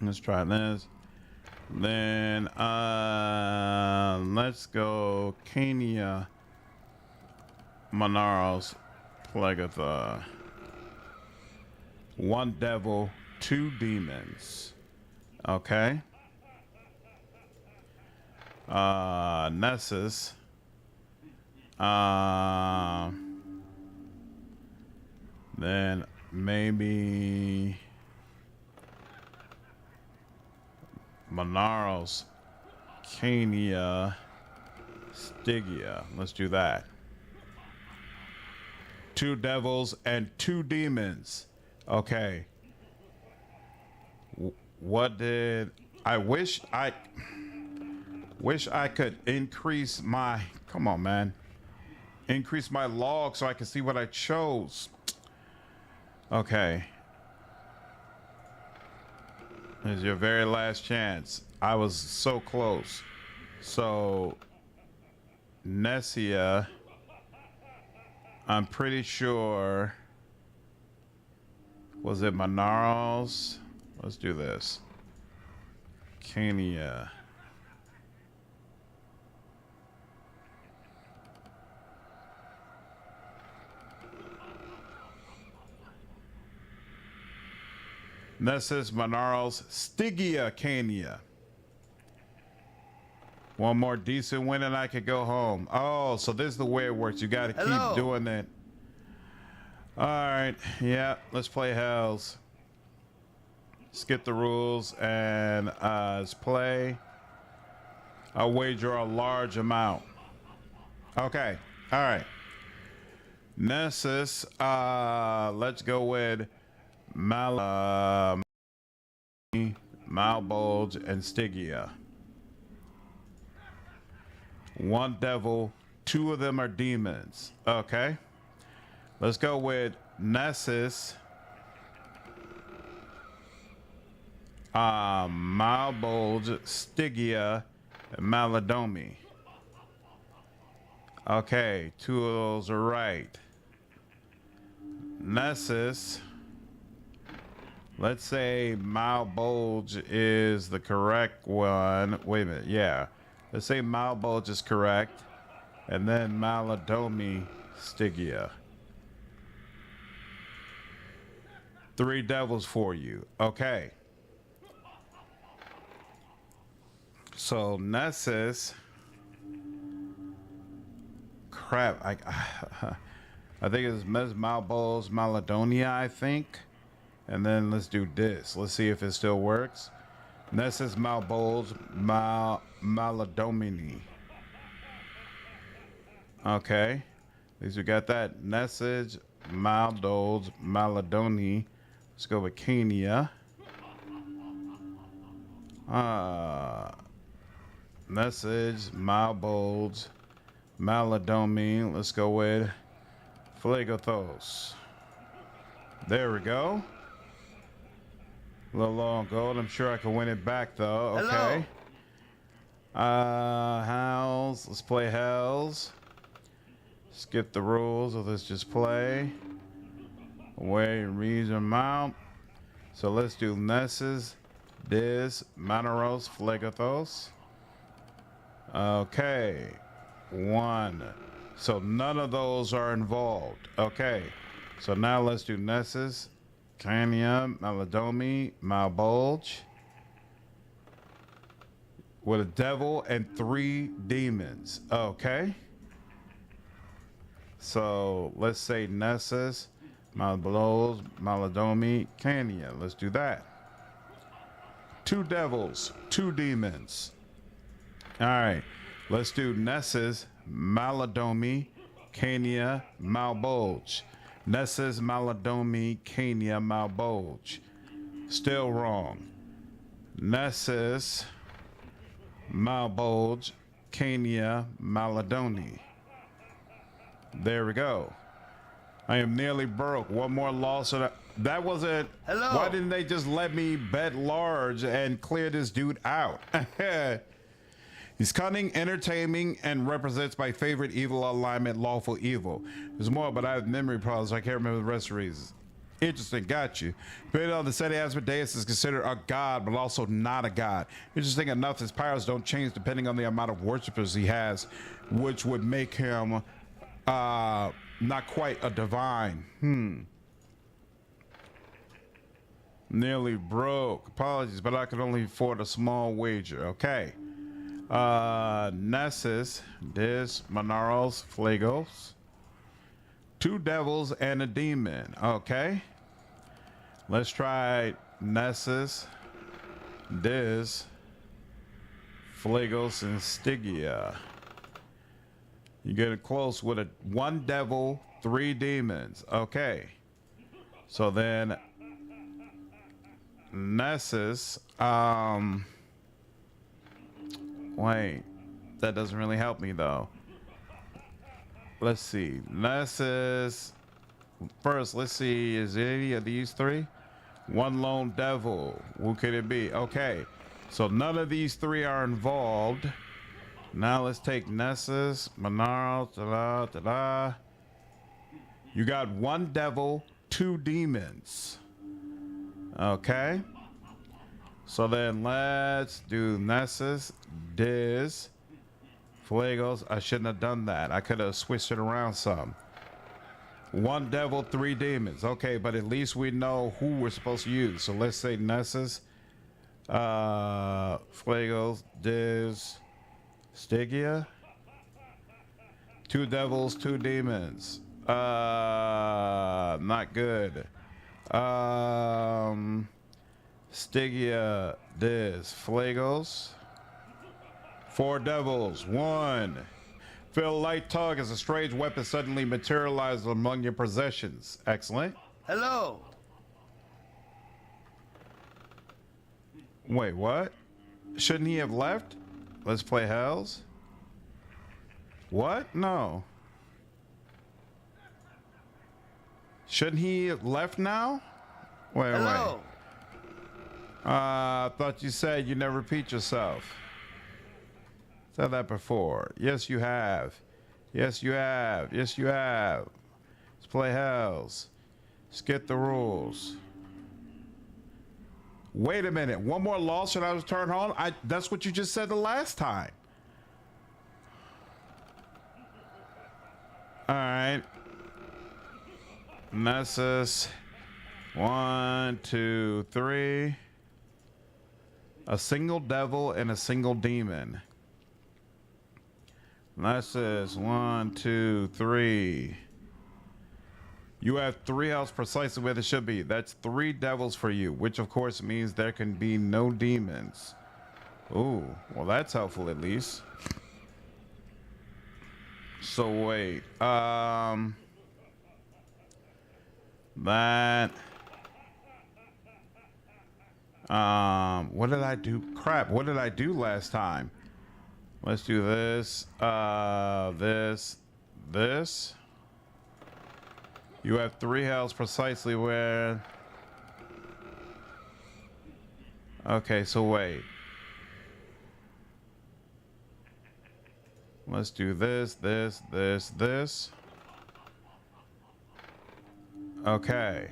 Let's try this. Then let's go Kenya. Monarls, Phlegatha. One devil, two demons. Okay. Nessus. Then maybe Monarls, Kenya, Stygia. Let's do that. Two devils and two demons. Okay. What did I wish I could increase my, come on, man. Increase my log so I can see what I chose. Okay. This is your very last chance. I was so close. So Nessia, I'm pretty sure, was it Monarles? Let's do this. Kenya. Nessus, Monarles, Stygia, Kenya. One more decent win and I could go home. Oh, so this is the way it works. You got to keep doing it. All right. Yeah, let's play Hells. Skip the rules and let's play. I'll wager a large amount. Okay. All right. Nessus, let's go with Malbolge and Stygia. One devil, two of them are demons. Okay. Let's go with Nessus, Malbolge, Stygia, and Maladomi. Okay, two of those are right. Nessus, let's say Malbolge is the correct one. Wait a minute, yeah. Let's say Malbolge is correct. And then Maladomi, Stygia. Three devils for you. Okay. So Nessus. Crap. I think it's Malbos Maladonia, I think. And then let's do this. Let's see if it still works. Nessus Malbos Maladomini. Okay. At least we got that. Nessus Maldos Maladoni. Let's go with Kenya. Message Malbolds Maladomi. Let's go with Phlegothos. There we go. A little low on gold. I'm sure I can win it back though. Okay. Hells. Let's play Hells. Skip the rules. So let's just play. Away reason mount. So let's do Nessus, Diz, Manoros, Phlegothos. Okay. 1. So none of those are involved. Okay. So now let's do Nessus, Kanya, Maladomi, Malbolge. With a devil and 3 demons. Okay. So let's say Nessus, Malbolge, Maladomi, Kanya. Let's do that. 2 devils, 2 demons. All right. Let's do Nessus, Maladomi, Kenya, Malbolge. Nessus, Maladomi, Kenya, Malbolge. Still wrong. Nessus, Malbolge, Kenya, Maladoni. There we go. I am nearly broke. One more loss. That wasn't. Hello. Why didn't they just let me bet large and clear this dude out? He's cunning, entertaining, and represents my favorite evil alignment, lawful evil. There's more, but I have memory problems. So I can't remember the rest of the reasons. Interesting, got you. Depending on the setting, Asmodeus is considered a god, but also not a god. Interesting enough, his powers don't change depending on the amount of worshippers he has, which would make him not quite a divine. Nearly broke. Apologies, but I could only afford a small wager. Okay. Nessus, Diz, Monaros, Phlegos. 2 devils and a demon. Okay. Let's try Nessus, Diz, Phlegos, and Stygia. You get it close with a 1 devil, 3 demons. Okay. So then Nessus, wait, that doesn't really help me though. Let's see. Nessus. First, let's see. Is it any of these 3? 1 lone devil. Who could it be? Okay. So none of these 3 are involved. Now let's take Nessus, Monaro, You got 1 devil, 2 demons. Okay. So then let's do Nessus, Diz, Phlegos. I shouldn't have done that. I could have switched it around some. 1 devil, 3 demons. Okay, but at least we know who we're supposed to use. So let's say Nessus, Phlegos, Diz, Stygia. 2 devils, 2 demons. Not good. Stygia, Diz, Phlegos. 4 devils, 1. Feel light tug as a strange weapon suddenly materializes among your possessions. Excellent. Hello. Wait, what? Shouldn't he have left? Let's play Hells. What? No. Shouldn't he have left now? Wait, Hello. wait. I thought you said you never repeat yourself. Said that before. Yes, you have. Yes, you have. Yes, you have. Let's play Hells. Skip the rules. Wait a minute. 1 more loss and I was turned on? That's what you just said the last time. All right. Nessus. 1, 2, 3. A single devil and a single demon. That says 1, 2, 3. You have 3 health precisely where they should be. That's 3 devils for you, which of course means there can be no demons. Ooh, well that's helpful at least. So wait, what did I do? Crap, what did I do last time? Let's do this, this. You have 3 health precisely where... Okay, so wait. Let's do this. Okay.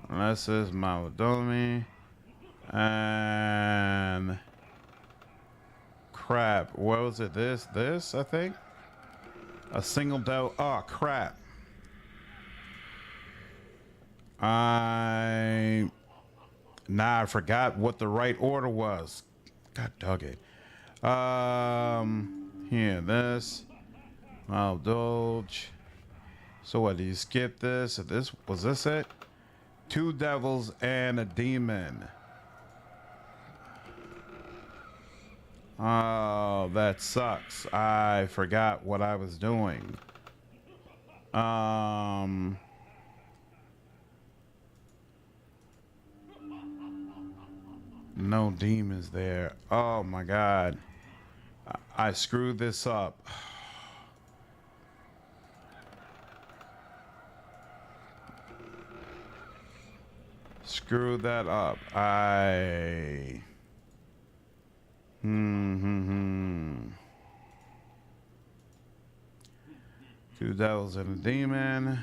This is Maladomi. And... Crap. What was it? This, I think? A single devil. Oh, crap. I forgot what the right order was. God dog it. Here, this. Maldolge. So what, do you skip this? Was this it? 2 devils and a demon. Oh, that sucks. I forgot what I was doing. No demons there. Oh my god. I screwed this up. Screwed that up. Two devils and a demon.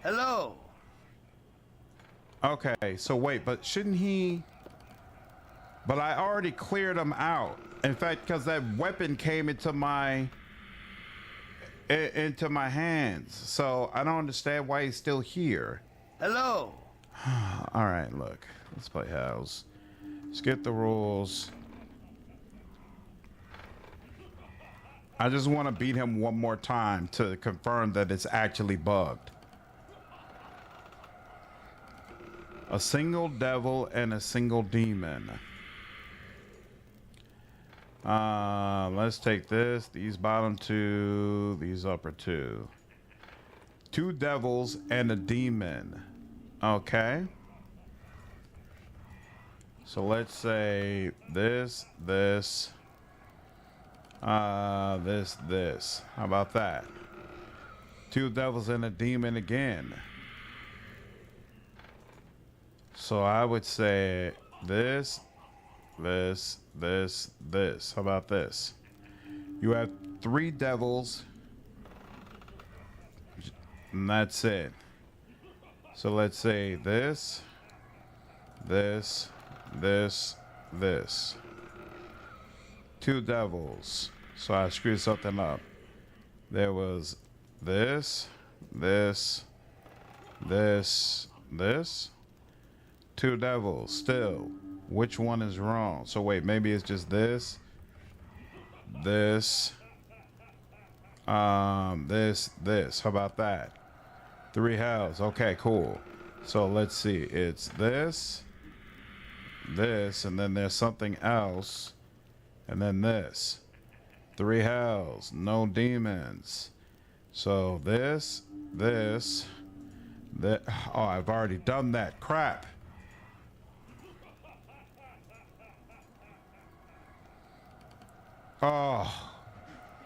Hello. Okay, so wait, but shouldn't he... But I already cleared him out. In fact, because that weapon came into my hands. So I don't understand why he's still here. Hello. All right, look. Let's play house. Skip the rules. I just want to beat him one more time to confirm that it's actually bugged. A single devil and a single demon. Let's take this. These bottom 2, these upper 2. 2 devils and a demon. Okay. So let's say this. This. How about that? 2 devils and a demon again. So I would say this. How about this? You have 3 devils. And that's it. So let's say this. 2 devils. So I screwed something up. There was this. 2 devils still. Which one is wrong? So wait, maybe it's just this. How about that? 3 hells. Okay, cool. So let's see. It's this, and then there's something else, and then this. 3 hells. No demons. So this. That. Oh, I've already done that. Crap. Oh,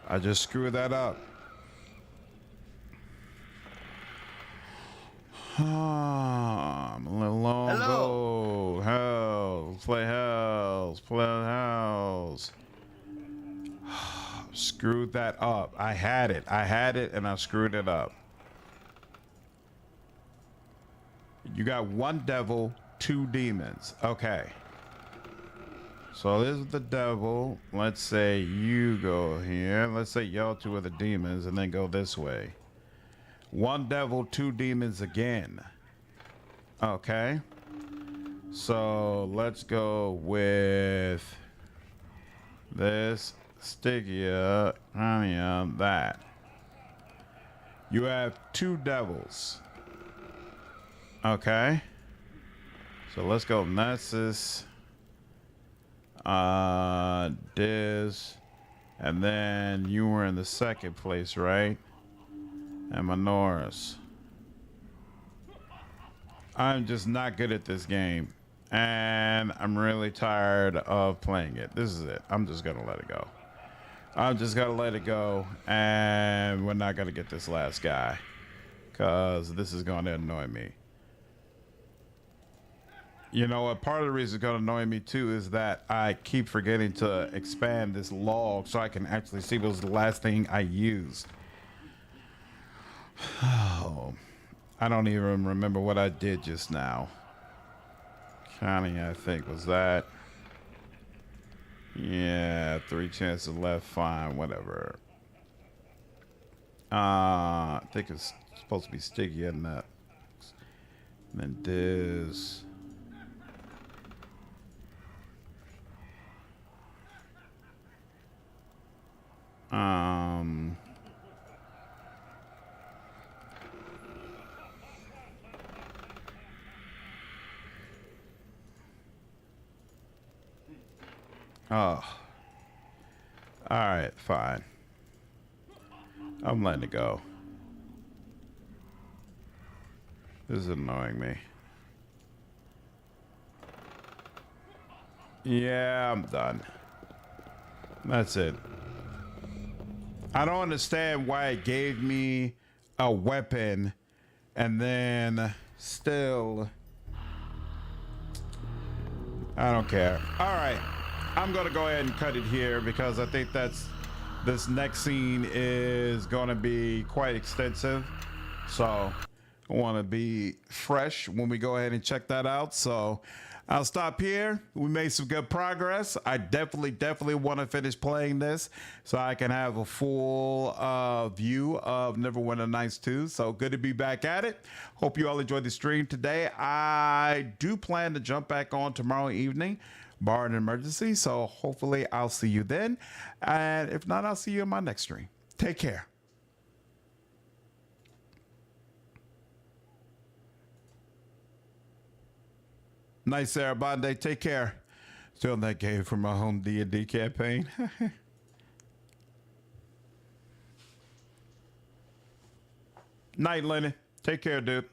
I just screwed that up. I'm a little long. Hello. Hells, play hells. Screwed that up. I had it, and I screwed it up. You got 1 devil, 2 demons. Okay. So this is the devil. Let's say you go here. Let's say y'all 2 are the demons, and then go this way. 1 devil, 2 demons again. Okay. So let's go with this Stygia, that. You have 2 devils. Okay. So let's go Nessus, Diz, and then you were in the second place, right? And Minoris. I'm just not good at this game, and I'm really tired of playing it. This is it. I'm just gonna let it go. I'm just gonna let it go, and we're not gonna get this last guy, because this is gonna annoy me. You know what? Part of the reason it's gonna annoy me too is that I keep forgetting to expand this log so I can actually see what was the last thing I used. Oh, I don't even remember what I did just now. Counting, I think, was that. Yeah, 3 chances left. Fine, whatever. I think it's supposed to be sticky in that. And then this. Oh. All right, fine. I'm letting it go. This is annoying me. Yeah, I'm done. That's it. I don't understand why it gave me a weapon and then still. I don't care. All right. I'm going to go ahead and cut it here because I think this next scene is going to be quite extensive. So I want to be fresh when we go ahead and check that out. So I'll stop here. We made some good progress. I definitely want to finish playing this so I can have a full view of Neverwinter Nights 2. So good to be back at it. Hope you all enjoyed the stream today. I do plan to jump back on tomorrow evening, bar an emergency. So hopefully I'll see you then. And if not, I'll see you in my next stream. Take care. Nice, everybody. Take care. Still in that game for my home D&D campaign. Night, Lenny. Take care, dude.